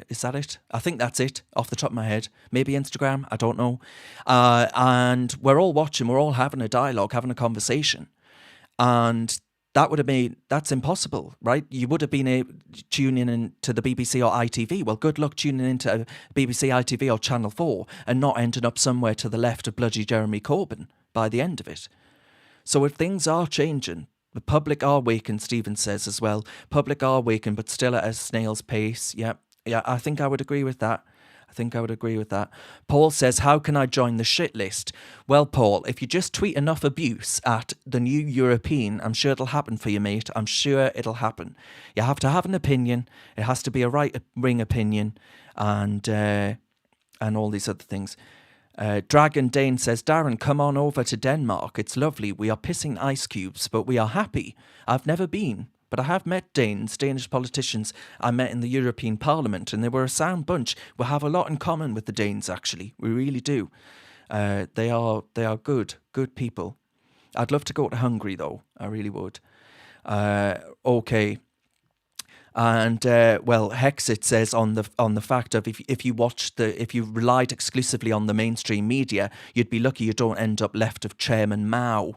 Is that it? I think that's it off the top of my head. Maybe Instagram, I don't know. And we're all watching, we're all having a dialogue, having a conversation. And that would have made, that's impossible, right? You would have been tuning in to the BBC or ITV. Well, good luck tuning into BBC, ITV or Channel 4 and not ending up somewhere to the left of bloody Jeremy Corbyn by the end of it. So if things are changing, the public are waking, Stephen says as well. Public are waking, but still at a snail's pace. Yeah, I think I would agree with that. Paul says, how can I join the shit list? Well, Paul, if you just tweet enough abuse at the New European, I'm sure it'll happen for you, mate. I'm sure it'll happen. You have to have an opinion. It has to be a right-wing opinion and all these other things. Dragon Dane says, Darren, come on over to Denmark. It's lovely. We are pissing ice cubes, but we are happy. I've never been, but I have met Danes, Danish politicians I met in the European Parliament, and they were a sound bunch. We have a lot in common with the Danes, actually. We really do. They are good people. I'd love to go to Hungary, though. I really would. Okay. And well, Hexit says on the fact of if you relied exclusively on the mainstream media, you'd be lucky you don't end up left of Chairman Mao.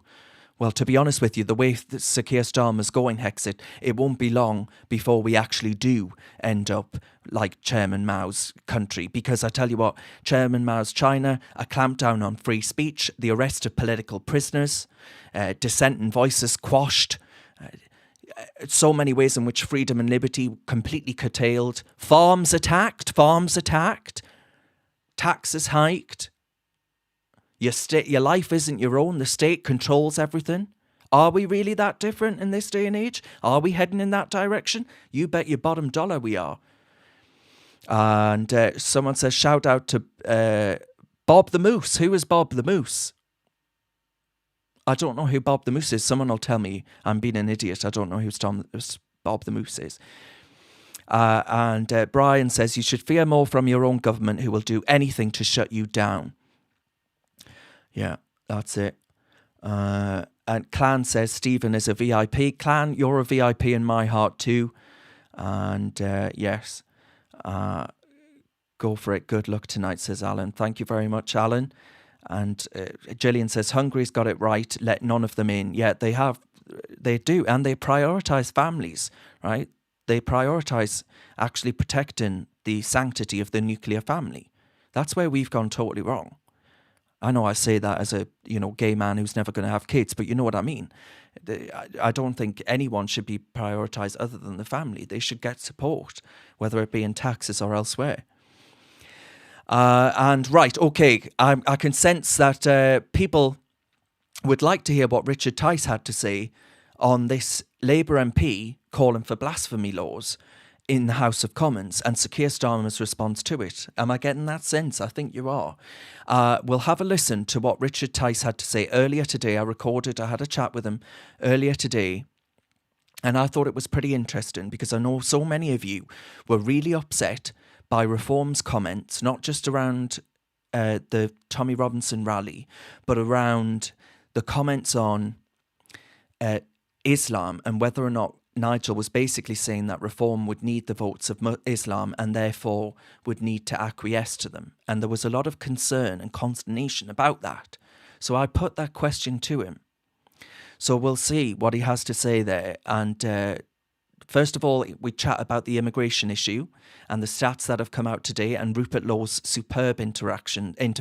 Well, to be honest with you, the way that Sir Keir Starmer's going, Hexit, it won't be long before we actually do end up like Chairman Mao's country. Because I tell you what, Chairman Mao's China, a clampdown on free speech, the arrest of political prisoners, dissenting voices quashed, so many ways in which freedom and liberty completely curtailed, farms attacked, taxes hiked. Your life isn't your own. The state controls everything. Are we really that different in this day and age? Are we heading in that direction? You bet your bottom dollar we are. And someone says, shout out to Bob the Moose. Who is Bob the Moose? I don't know who Bob the Moose is. Someone will tell me. I'm being an idiot. I don't know who Bob the Moose is. And Brian says, you should fear more from your own government who will do anything to shut you down. Yeah, that's it. And Clan says, Stephen is a VIP. Clan, you're a VIP in my heart too. And yes, go for it. Good luck tonight, says Alan. Thank you very much, Alan. And Gillian says, Hungary's got it right. Let none of them in. Yeah, they do. And they prioritise families, right? They prioritise actually protecting the sanctity of the nuclear family. That's where we've gone totally wrong. I know I say that as a gay man who's never going to have kids, but you know what I mean. I don't think anyone should be prioritised other than the family. They should get support, whether it be in taxes or elsewhere. And right, okay, I can sense that people would like to hear what Richard Tice had to say on this Labour MP calling for blasphemy laws in the House of Commons and Sir Keir Starmer's response to it. Am I getting that sense? I think you are. We'll have a listen to what Richard Tice had to say earlier today. I had a chat with him earlier today, and I thought it was pretty interesting because I know so many of you were really upset by Reform's comments, not just around the Tommy Robinson rally, but around the comments on Islam and whether or not Nigel was basically saying that reform would need the votes of Islam and therefore would need to acquiesce to them. And there was a lot of concern and consternation about that. So I put that question to him. So we'll see what he has to say there. And first of all, we chat about the immigration issue and the stats that have come out today and Rupert Law's superb intervention, in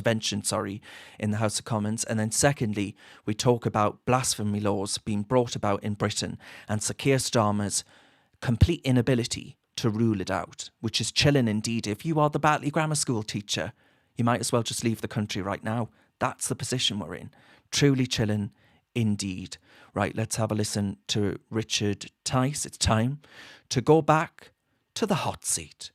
the House of Commons. And then secondly, we talk about blasphemy laws being brought about in Britain and Sir Keir Starmer's complete inability to rule it out, which is chilling indeed. If you are the Batley Grammar School teacher, you might as well just leave the country right now. That's the position we're in. Truly chilling indeed. Right, let's have a listen to Richard Tice. It's time to go back to the hot seat.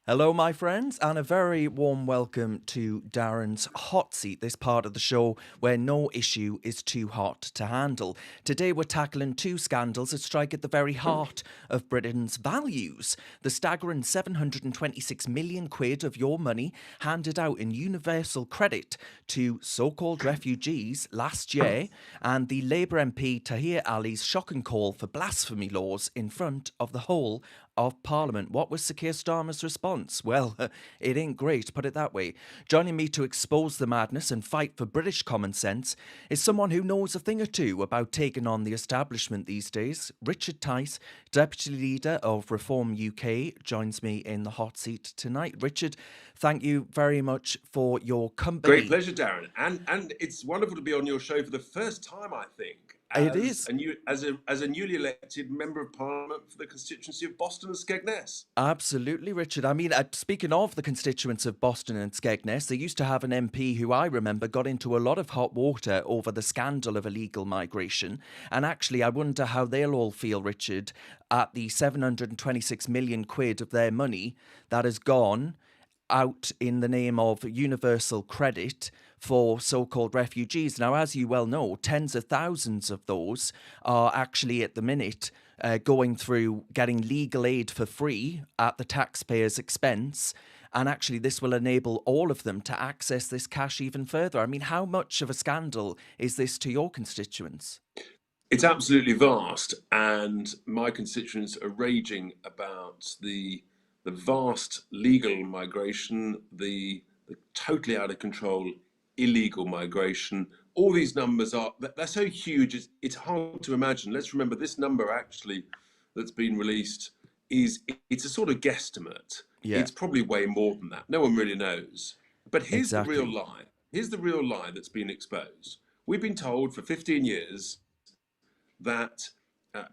Hello, my friends, and a very warm welcome to Darren's Hot Seat, this part of the show where no issue is too hot to handle. Today we're tackling two scandals that strike at the very heart of Britain's values. The staggering 726 million quid of your money handed out in universal credit to so-called refugees last year, and the Labour MP Tahir Ali's shocking call for blasphemy laws in front of the whole of Parliament. What was Sir Keir Starmer's response? Well, it ain't great, put it that way. Joining me to expose the madness and fight for British common sense is someone who knows a thing or two about taking on the establishment these days. Richard Tice, Deputy Leader of Reform UK, joins me in the hot seat tonight. Richard, thank you very much for your company. Great pleasure, Darren. And it's wonderful to be on your show for the first time, I think. It is. As a newly elected Member of Parliament for the constituency of Boston and Skegness. Absolutely, Richard. I mean, speaking of the constituents of Boston and Skegness, they used to have an MP who I remember got into a lot of hot water over the scandal of illegal migration. And actually, I wonder how they'll all feel, Richard, at the 726 million quid of their money that has gone out in the name of universal credit for so-called refugees. Now, as you well know, tens of thousands of those are actually at the minute going through getting legal aid for free at the taxpayer's expense. And actually, this will enable all of them to access this cash even further. I mean, how much of a scandal is this to your constituents? It's absolutely vast. And my constituents are raging about the vast legal migration, the totally out of control illegal migration. All these numbers they're so huge, it's hard to imagine. Let's remember this number actually that's been released it's a sort of guesstimate. Yeah. It's probably way more than that. No one really knows. But here's Exactly. the real lie. Here's the real lie that's been exposed. We've been told for 15 years that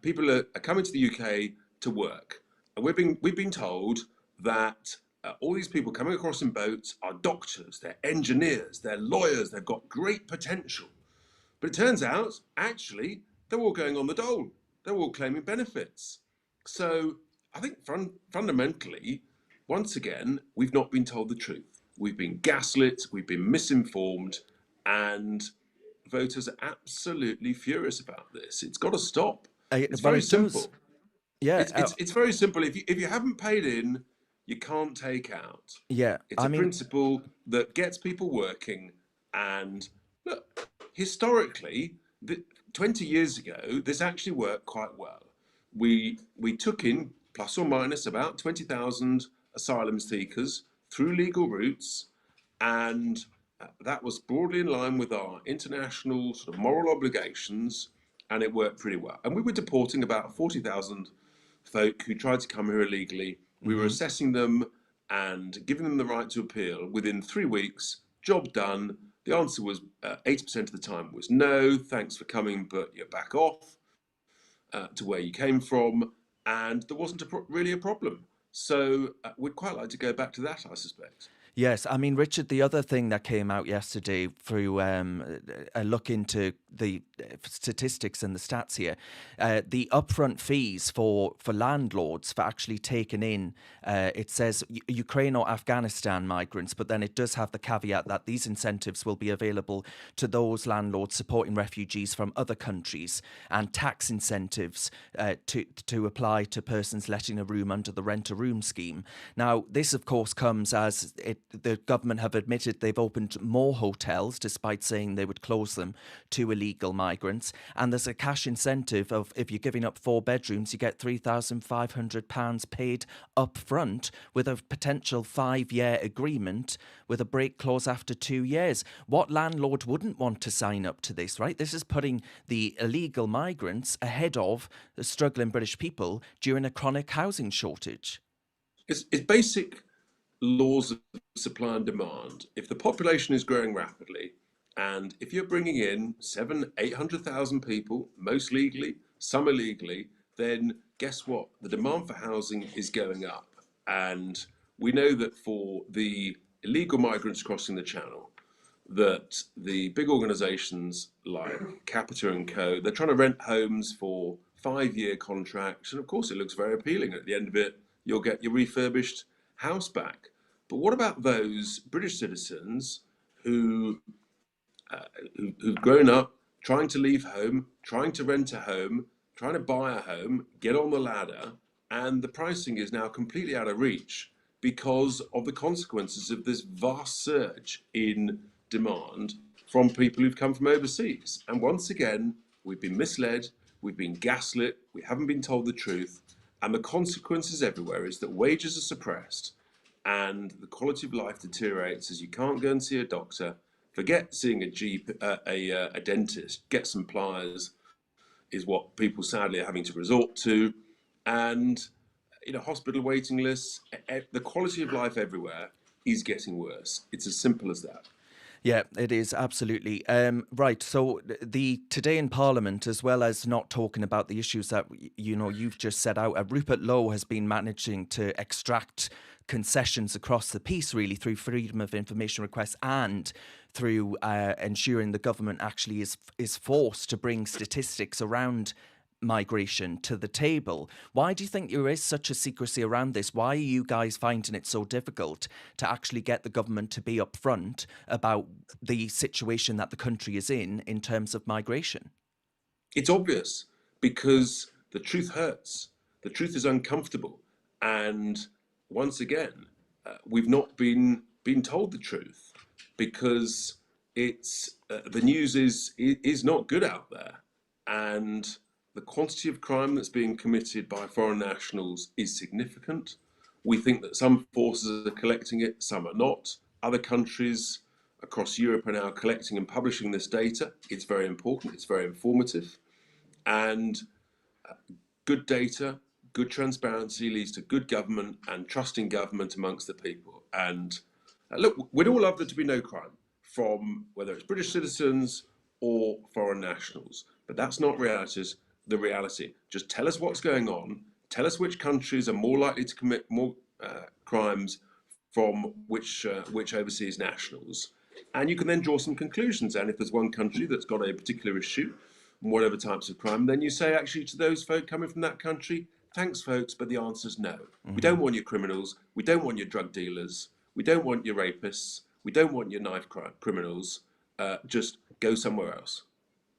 people are coming to the UK to work. And we've been told that all these people coming across in boats are doctors, they're engineers, they're lawyers, they've got great potential. But it turns out, actually, they're all going on the dole. They're all claiming benefits. So I think fundamentally, once again, we've not been told the truth. We've been gaslit, we've been misinformed, and voters are absolutely furious about this. It's got to stop. It's very simple. Yeah, it's very simple. If you haven't paid in, you can't take out. Yeah, It's a principle that gets people working. And look, historically, 20 years ago, this actually worked quite well. We took in plus or minus about 20,000 asylum seekers through legal routes, and that was broadly in line with our international sort of moral obligations, and it worked pretty well. And we were deporting about 40,000 folk who tried to come here illegally. We were assessing them and giving them the right to appeal within 3 weeks. Job done. The answer was 80% of the time was no, thanks for coming, but you're back off to where you came from. And there wasn't really a problem. So we'd quite like to go back to that, I suspect. Yes, I mean, Richard, the other thing that came out yesterday through a look into the statistics and the stats here, the upfront fees for landlords for actually taking in, it says Ukraine or Afghanistan migrants, but then it does have the caveat that these incentives will be available to those landlords supporting refugees from other countries, and tax incentives to apply to persons letting a room under the rent-a-room scheme. Now, this, of course, comes as the government have admitted they've opened more hotels, despite saying they would close them to illegal migrants. And there's a cash incentive of, if you're giving up 4 bedrooms, you get £3,500 paid up front, with a potential 5-year agreement with a break clause after 2 years. What landlord wouldn't want to sign up to this, right? This is putting the illegal migrants ahead of the struggling British people during a chronic housing shortage. It's basic laws of supply and demand. If the population is growing rapidly, and if you're bringing in 800,000 people, most legally, some illegally, then guess what? The demand for housing is going up. And we know that for the illegal migrants crossing the channel, that the big organisations like Capita and Co, they're trying to rent homes for 5-year contracts. And of course, it looks very appealing. At the end of it, you'll get your refurbished house back. But what about those British citizens who've grown up trying to leave home, trying to rent a home, trying to buy a home, get on the ladder, and the pricing is now completely out of reach because of the consequences of this vast surge in demand from people who've come from overseas? And once again, we've been misled, we've been gaslit, we haven't been told the truth, and the consequences everywhere is that wages are suppressed and the quality of life deteriorates as you can't go and see a doctor. Forget seeing a dentist. Get some pliers is what people sadly are having to resort to. And hospital waiting lists, the quality of life everywhere is getting worse. It's as simple as that. Yeah, it is, absolutely. Right, so today in Parliament, as well as not talking about the issues that you've just set out, Rupert Lowe has been managing to extract concessions across the piece, really, through freedom of information requests and through ensuring the government actually is forced to bring statistics around migration to the table. Why do you think there is such a secrecy around this? Why are you guys finding it so difficult to actually get the government to be upfront about the situation that the country is in terms of migration? It's obvious, because the truth hurts. The truth is uncomfortable. And once again, we've not been told the truth, because it's the news is not good out there. And the quantity of crime that's being committed by foreign nationals is significant. We think that some forces are collecting it, some are not. Other countries across Europe are now collecting and publishing this data. It's very important, it's very informative. And good data, good transparency leads to good government and trusting government amongst the people. And look, we'd all love there to be no crime, from whether it's British citizens or foreign nationals. But that's not the reality. Just tell us what's going on. Tell us which countries are more likely to commit more crimes from which overseas nationals. And you can then draw some conclusions. And if there's one country that's got a particular issue, whatever types of crime, then you say actually to those folk coming from that country, thanks folks, but the answer's no. Mm-hmm. We don't want your criminals. We don't want your drug dealers. We don't want your rapists. We don't want your knife criminals. Just go somewhere else.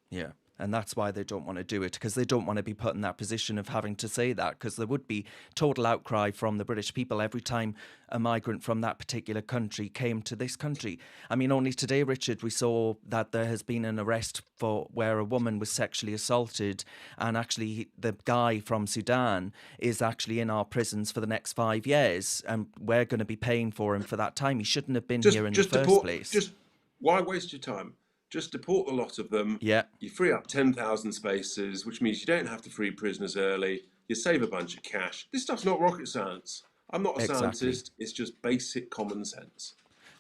Yeah. And that's why they don't want to do it, because they don't want to be put in that position of having to say that, because there would be total outcry from the British people every time a migrant from that particular country came to this country. I mean, only today, Richard, we saw that there has been an arrest for where a woman was sexually assaulted, and actually the guy from Sudan is actually in our prisons for the next 5 years, and we're going to be paying for him for that time. He shouldn't have been here in the first place. Just why waste your time? Just deport a lot of them. Yeah. You free up 10,000 spaces, which means you don't have to free prisoners early. You save a bunch of cash. This stuff's not rocket science. I'm not a scientist. It's just basic common sense.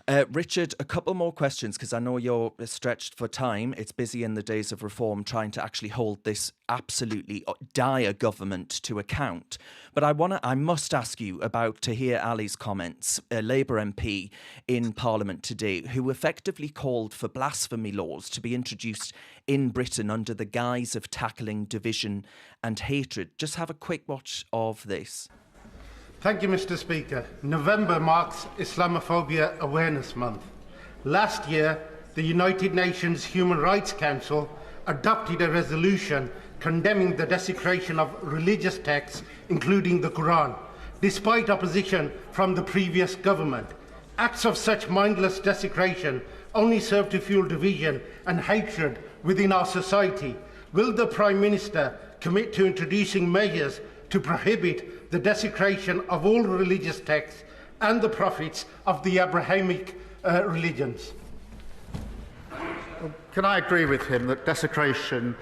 Richard, a couple more questions because I know you're stretched for time. It's busy in the days of reform trying to actually hold this absolutely dire government to account. But I must ask you about Tahir Ali's comments, a Labour MP in Parliament today, who effectively called for blasphemy laws to be introduced in Britain under the guise of tackling division and hatred. Just have a quick watch of this. Thank you, Mr. Speaker. November marks Islamophobia Awareness Month. Last year, the United Nations Human Rights Council adopted a resolution condemning the desecration of religious texts, including the Quran, despite opposition from the previous government. Acts of such mindless desecration only serve to fuel division and hatred within our society. Will the Prime Minister commit to introducing measures to prohibit the desecration of all religious texts and the prophets of the Abrahamic religions? Can I agree with him that desecration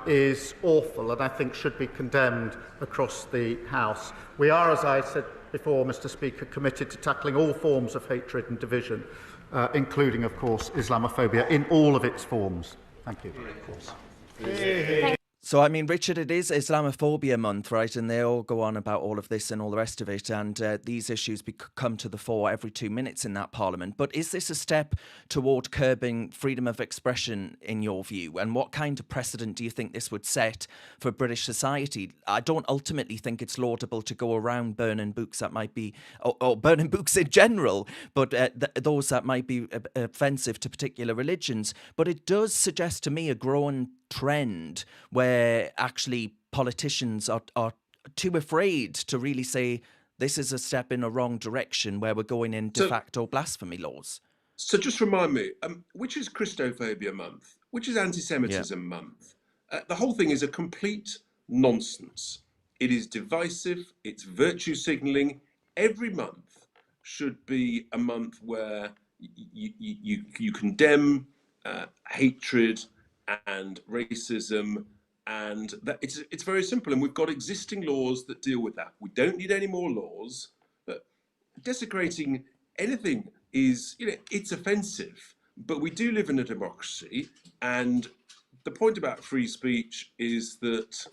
is awful and I think should be condemned across the House? We are, as I said before, Mr. Speaker, committed to tackling all forms of hatred and division, including, of course, Islamophobia in all of its forms. Thank you. So, I mean, Richard, it is Islamophobia month, right? And they all go on about all of this and all the rest of it. And these issues come to the fore every 2 minutes in that parliament. But is this a step toward curbing freedom of expression, in your view? And what kind of precedent do you think this would set for British society? I don't ultimately think it's laudable to go around burning books that might be, or burning books in general, but those that might be offensive to particular religions. But it does suggest to me a growing trend where actually politicians are too afraid to really say this is a step in a wrong direction where we're going in de facto blasphemy laws. So just remind me, which is Christophobia month? Which is anti-Semitism month? The whole thing is a complete nonsense. It is divisive, it's virtue signalling. Every month should be a month where you condemn hatred and racism, and that it's very simple, and we've got existing laws that deal with that. We don't need any more laws. But desecrating anything is, it's offensive, but we do live in a democracy, and the point about free speech is that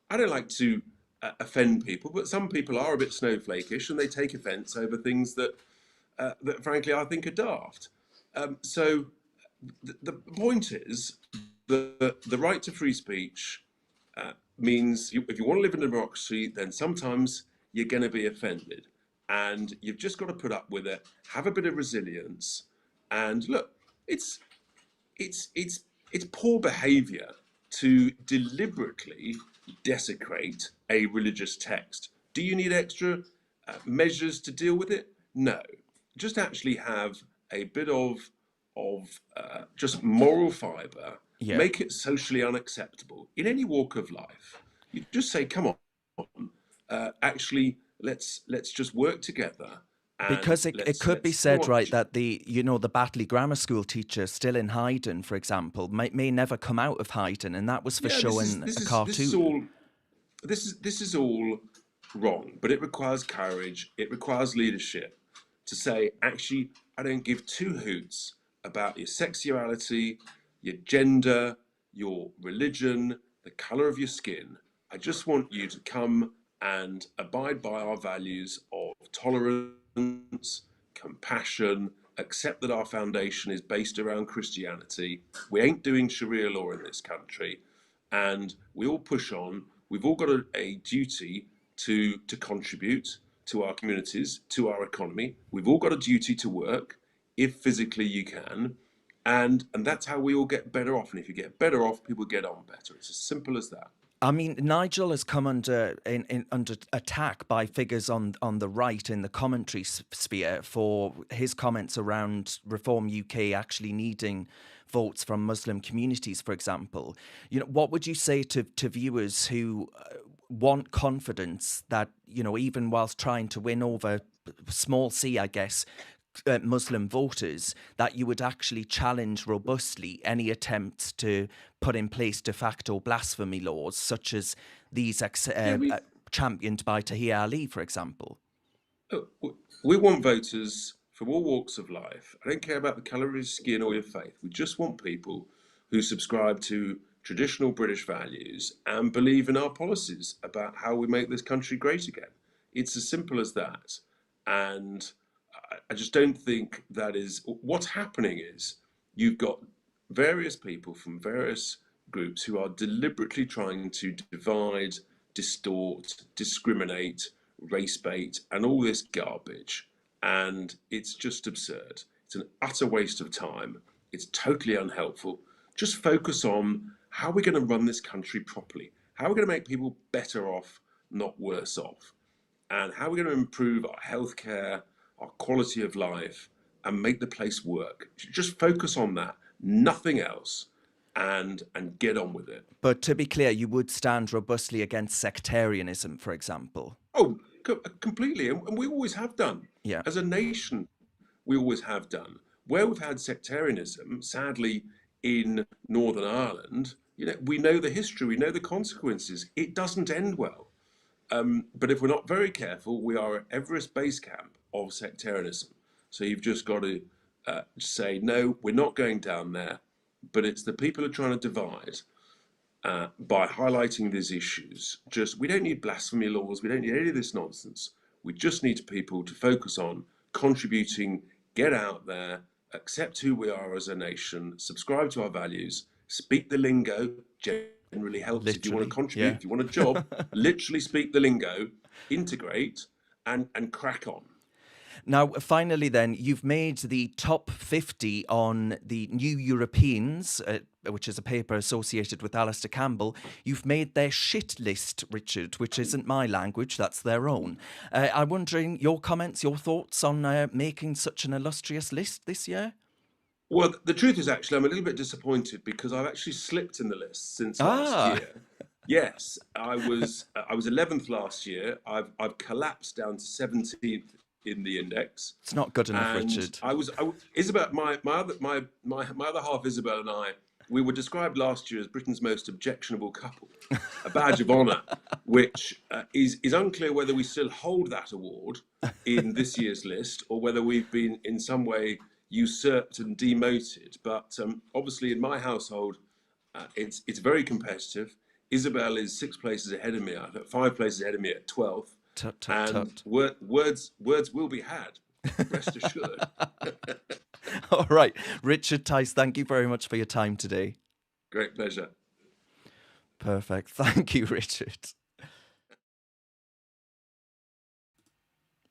I don't like to offend people, but some people are a bit snowflakish and they take offence over things that frankly I think are daft. So the point is that the right to free speech means if you want to live in a democracy, then sometimes you're going to be offended, and you've just got to put up with it. Have a bit of resilience, and look, it's poor behaviour to deliberately desecrate a religious text. Do you need extra measures to deal with it? No, just actually have a bit of just moral fibre, make it socially unacceptable in any walk of life. You just say, come on, actually, let's just work together. Because it could be said, right, that the Batley Grammar School teacher still in Haydn, for example, may never come out of Haydn, and that was for showing a cartoon. This is all wrong, but it requires courage, it requires leadership to say, actually, I don't give two hoots about your sexuality, your gender, your religion, the colour of your skin. I just want you to come and abide by our values of tolerance, compassion, accept that our foundation is based around Christianity. We ain't doing Sharia law in this country, and we all push on. We've all got a duty to contribute to our communities, to our economy. We've all got a duty to work, if physically you can, and that's how we all get better off. And if you get better off, people get on better. It's as simple as that. I mean, Nigel has come under attack by figures on the right in the commentary sphere for his comments around Reform UK actually needing votes from Muslim communities, for example. What would you say to viewers who want confidence that, even whilst trying to win over small c, I guess, Muslim voters, that you would actually challenge robustly any attempts to put in place de facto blasphemy laws, such as these championed by Tahir Ali, for example? We want voters from all walks of life. I don't care about the colour of your skin or your faith. We just want people who subscribe to traditional British values and believe in our policies about how we make this country great again. It's as simple as that. And I just don't think that is what's happening. Is you've got various people from various groups who are deliberately trying to divide, distort, discriminate, race bait, and all this garbage. And it's just absurd. It's an utter waste of time. It's totally unhelpful. Just focus on how we're going to run this country properly. How we're going to make people better off, not worse off. And how we're going to improve our healthcare, our quality of life, and make the place work. Just focus on that, nothing else, and get on with it. But to be clear, you would stand robustly against sectarianism, for example. Oh, completely, and we always have done. Yeah. As a nation, we always have done. Where we've had sectarianism, sadly, in Northern Ireland, we know the history, we know the consequences. It doesn't end well. But if we're not very careful, we are at Everest base camp of sectarianism. So you've just got to say, no, we're not going down there. But it's the people who are trying to divide by highlighting these issues. We don't need blasphemy laws. We don't need any of this nonsense. We just need people to focus on contributing, get out there, accept who we are as a nation, subscribe to our values, speak the lingo. Generally helps. Literally, if you want to contribute, if you want a job, literally speak the lingo, integrate, and crack on. Now, finally, then, you've made the top 50 on the New Europeans, which is a paper associated with Alistair Campbell. You've made their shit list, Richard, which isn't my language, that's their own. I'm wondering your comments, your thoughts on making such an illustrious list this year? Well, the truth is, actually, I'm a little bit disappointed because I've actually slipped in the list since last year. Yes, I was 11th last year. I've collapsed down to 17th in the index. It's not good enough, Richard. Isabel, my other half, Isabel, and I, we were described last year as Britain's most objectionable couple, a badge of honour, which is unclear whether we still hold that award in this year's list or whether we've been in some way usurped and demoted. But obviously in my household, it's very competitive. Isabel is 6 places ahead of me. I think 5 places ahead of me at 12th. And words will be had, rest assured. All right. Richard Tice, thank you very much for your time today. Great pleasure. Perfect. Thank you, Richard.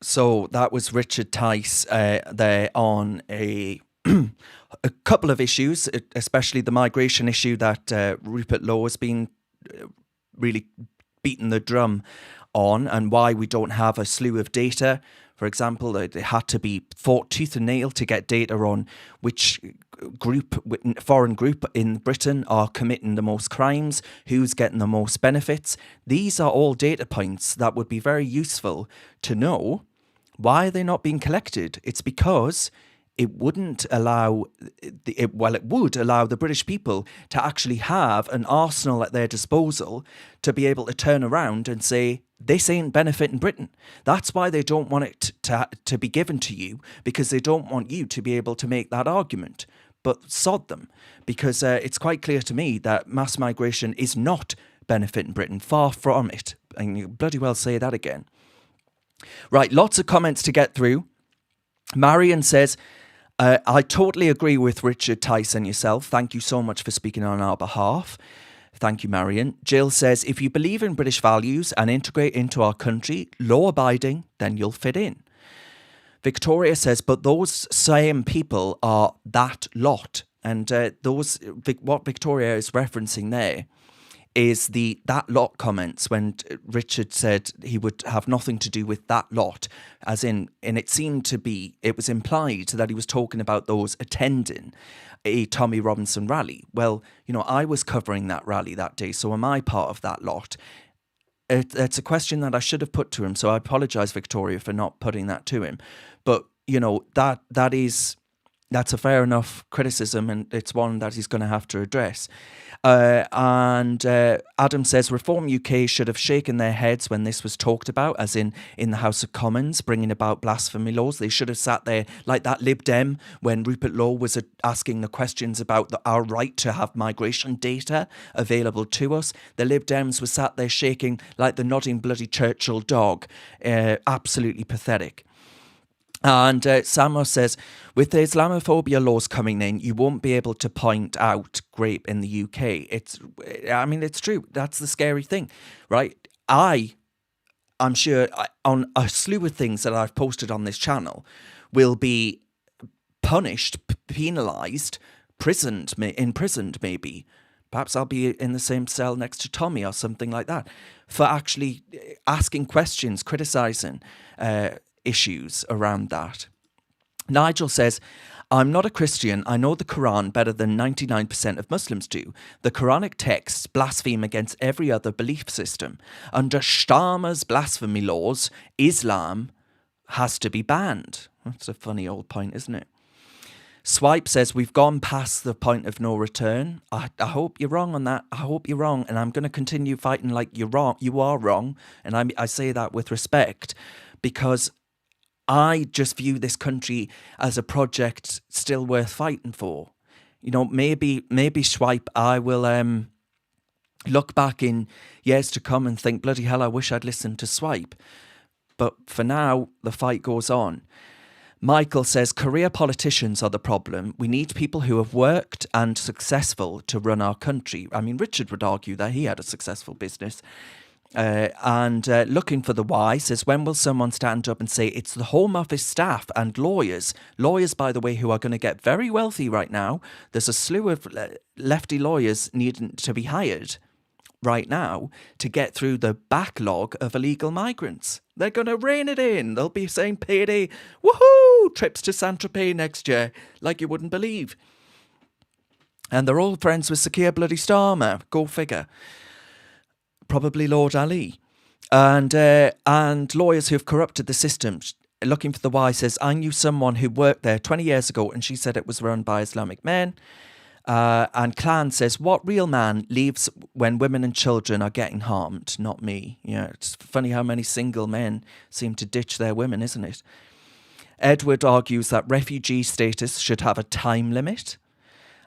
So that was Richard Tice there on a couple of issues, especially the migration issue that Rupert Lowe has been really beating the drum on, and why we don't have a slew of data. For example, it had to be fought tooth and nail to get data on which foreign group in Britain are committing the most crimes, who's getting the most benefits. These are all data points that would be very useful to know. Why are they not being collected? It's because it wouldn't allow, it would allow the British people to actually have an arsenal at their disposal to be able to turn around and say, this ain't benefiting Britain. That's why they don't want it to be given to you, because they don't want you to be able to make that argument. But sod them, because it's quite clear to me that mass migration is not benefiting Britain. Far from it. And you bloody well say that again. Right, lots of comments to get through. Marion says, I totally agree with Richard Tice and yourself. Thank you so much for speaking on our behalf. Thank you, Marion. Jill says, if you believe in British values and integrate into our country, law-abiding, then you'll fit in. Victoria says, but those same people are that lot. And what Victoria is referencing there is that lot comments when Richard said he would have nothing to do with that lot, as in, and it was implied that he was talking about those attending a Tommy Robinson rally. Well, I was covering that rally that day, so am I part of that lot? It's a question that I should have put to him, so I apologise, Victoria, for not putting that to him. But, that is That's a fair enough criticism, and it's one that he's going to have to address. And Adam says Reform UK should have shaken their heads when this was talked about, as in the House of Commons, bringing about blasphemy laws. They should have sat there like that Lib Dem when Rupert Law was asking the questions about our right to have migration data available to us. The Lib Dems were sat there shaking like the nodding bloody Churchill dog. Absolutely pathetic. And Samo says, with the Islamophobia laws coming in, you won't be able to point out rape in the UK. It's true. That's the scary thing, right? I'm sure on a slew of things that I've posted on this channel will be punished, penalised, imprisoned maybe. Perhaps I'll be in the same cell next to Tommy or something like that for actually asking questions, criticising issues around that. Nigel says, I'm not a Christian. I know the Quran better than 99% of Muslims do. The Quranic texts blaspheme against every other belief system. Under Starmer's blasphemy laws, Islam has to be banned. That's a funny old point, isn't it? Swipe says, we've gone past the point of no return. I hope you're wrong on that. I hope you're wrong. And I'm going to continue fighting like you're wrong. You are wrong. And I say that with respect, because I just view this country as a project still worth fighting for. You know, maybe Swipe, I will look back in years to come and think, bloody hell, I wish I'd listened to Swipe. But for now, the fight goes on. Michael says, career politicians are the problem. We need people who have worked and successful to run our country. I mean, Richard would argue that he had a successful business. And looking for the why says, when will someone stand up and say it's the Home Office staff and lawyers, by the way, who are going to get very wealthy right now. There's a slew of lefty lawyers needing to be hired right now to get through the backlog of illegal migrants. They're going to rein it in. They'll be saying payday, woohoo, trips to Saint-Tropez next year, like you wouldn't believe. And they're all friends with Sir Keir bloody Starmer. Go figure. Probably Lord Ali. And lawyers who have corrupted the system. Looking for the why says, I knew someone who worked there 20 years ago and she said it was run by Islamic men. And Clan says, what real man leaves when women and children are getting harmed? Not me. Yeah, it's funny how many single men seem to ditch their women, isn't it? Edward argues that refugee status should have a time limit.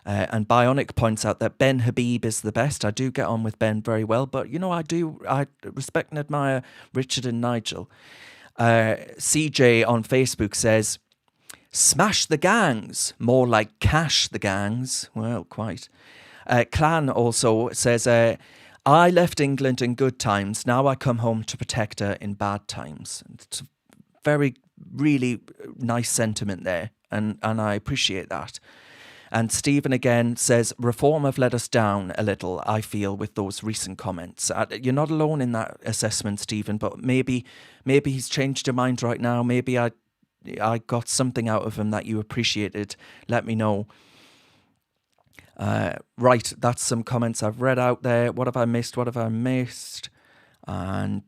And Bionic points out that Ben Habib is the best. I do get on with Ben very well, but you know, I respect and admire Richard and Nigel. CJ on Facebook says, smash the gangs, more like cash the gangs. Well, quite. Clan also says, I left England in good times. Now I come home to protect her in bad times. It's a very, really nice sentiment there, and I appreciate that. And Stephen again says, Reform have let us down a little, I feel, with those recent comments. You're not alone in that assessment, Stephen, but maybe he's changed your mind right now. Maybe I got something out of him that you appreciated. Let me know. Right, that's some comments I've read out there. What have I missed? And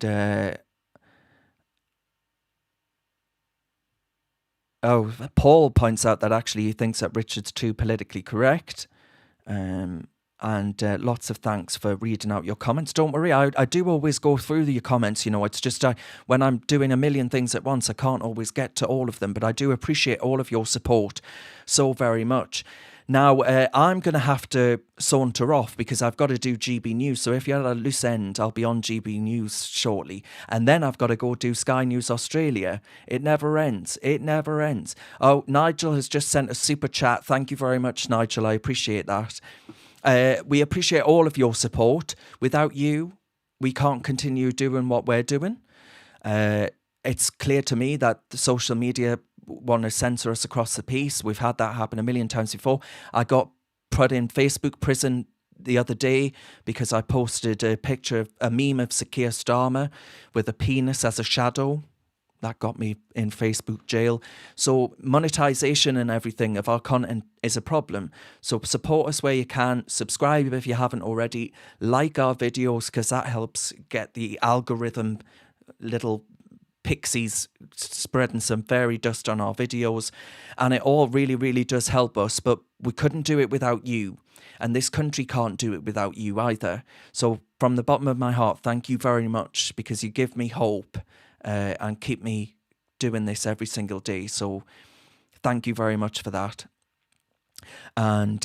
Paul points out that actually he thinks that Richard's too politically correct. And lots of thanks for reading out your comments. Don't worry, I do always go through your comments. You know, it's just when I'm doing a million things at once, I can't always get to all of them. But I do appreciate all of your support so very much. Now, I'm going to have to saunter off because I've got to do GB News. So if you're at a loose end, I'll be on GB News shortly. And then I've got to go do Sky News Australia. It never ends. It never ends. Oh, Nigel has just sent a super chat. Thank you very much, Nigel. I appreciate that. We appreciate all of your support. Without you, we can't continue doing what we're doing. It's clear to me that the social media want to censor us across the piece. We've had that happen a million times before. I got put in Facebook prison the other day because I posted a picture, a meme of Sir Keir Starmer with a penis as a shadow. That got me in Facebook jail. So monetization and everything of our content is a problem. So support us where you can. Subscribe if you haven't already. Like our videos because that helps get the algorithm little pixies spreading some fairy dust on our videos, and it all really, really does help us, but we couldn't do it without you, and this country can't do it without you either. So from the bottom of my heart, thank you very much, because you give me hope and keep me doing this every single day. So thank you very much for that. And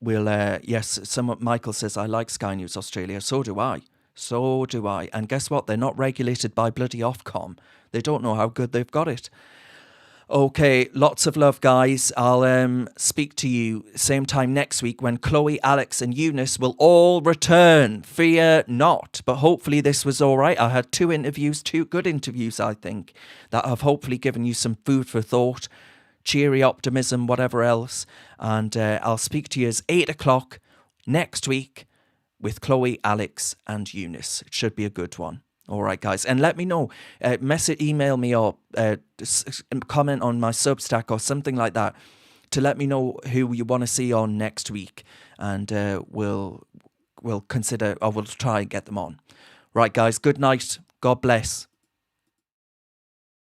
Michael says, I like Sky News Australia. So do I. So do I. And guess what? They're not regulated by bloody Ofcom. They don't know how good they've got it. Okay, lots of love, guys. I'll speak to you same time next week when Chloe, Alex and Eunice will all return. Fear not. But hopefully this was all right. I had 2 interviews, 2 good interviews, I think, that have hopefully given you some food for thought, cheery optimism, whatever else. And I'll speak to you at 8 o'clock next week with Chloe, Alex and Eunice. It should be a good one. All right, guys. And let me know. Email me or comment on my Substack or something like that to let me know who you want to see on next week. And we'll consider, or we'll try and get them on. Right, guys. Good night. God bless.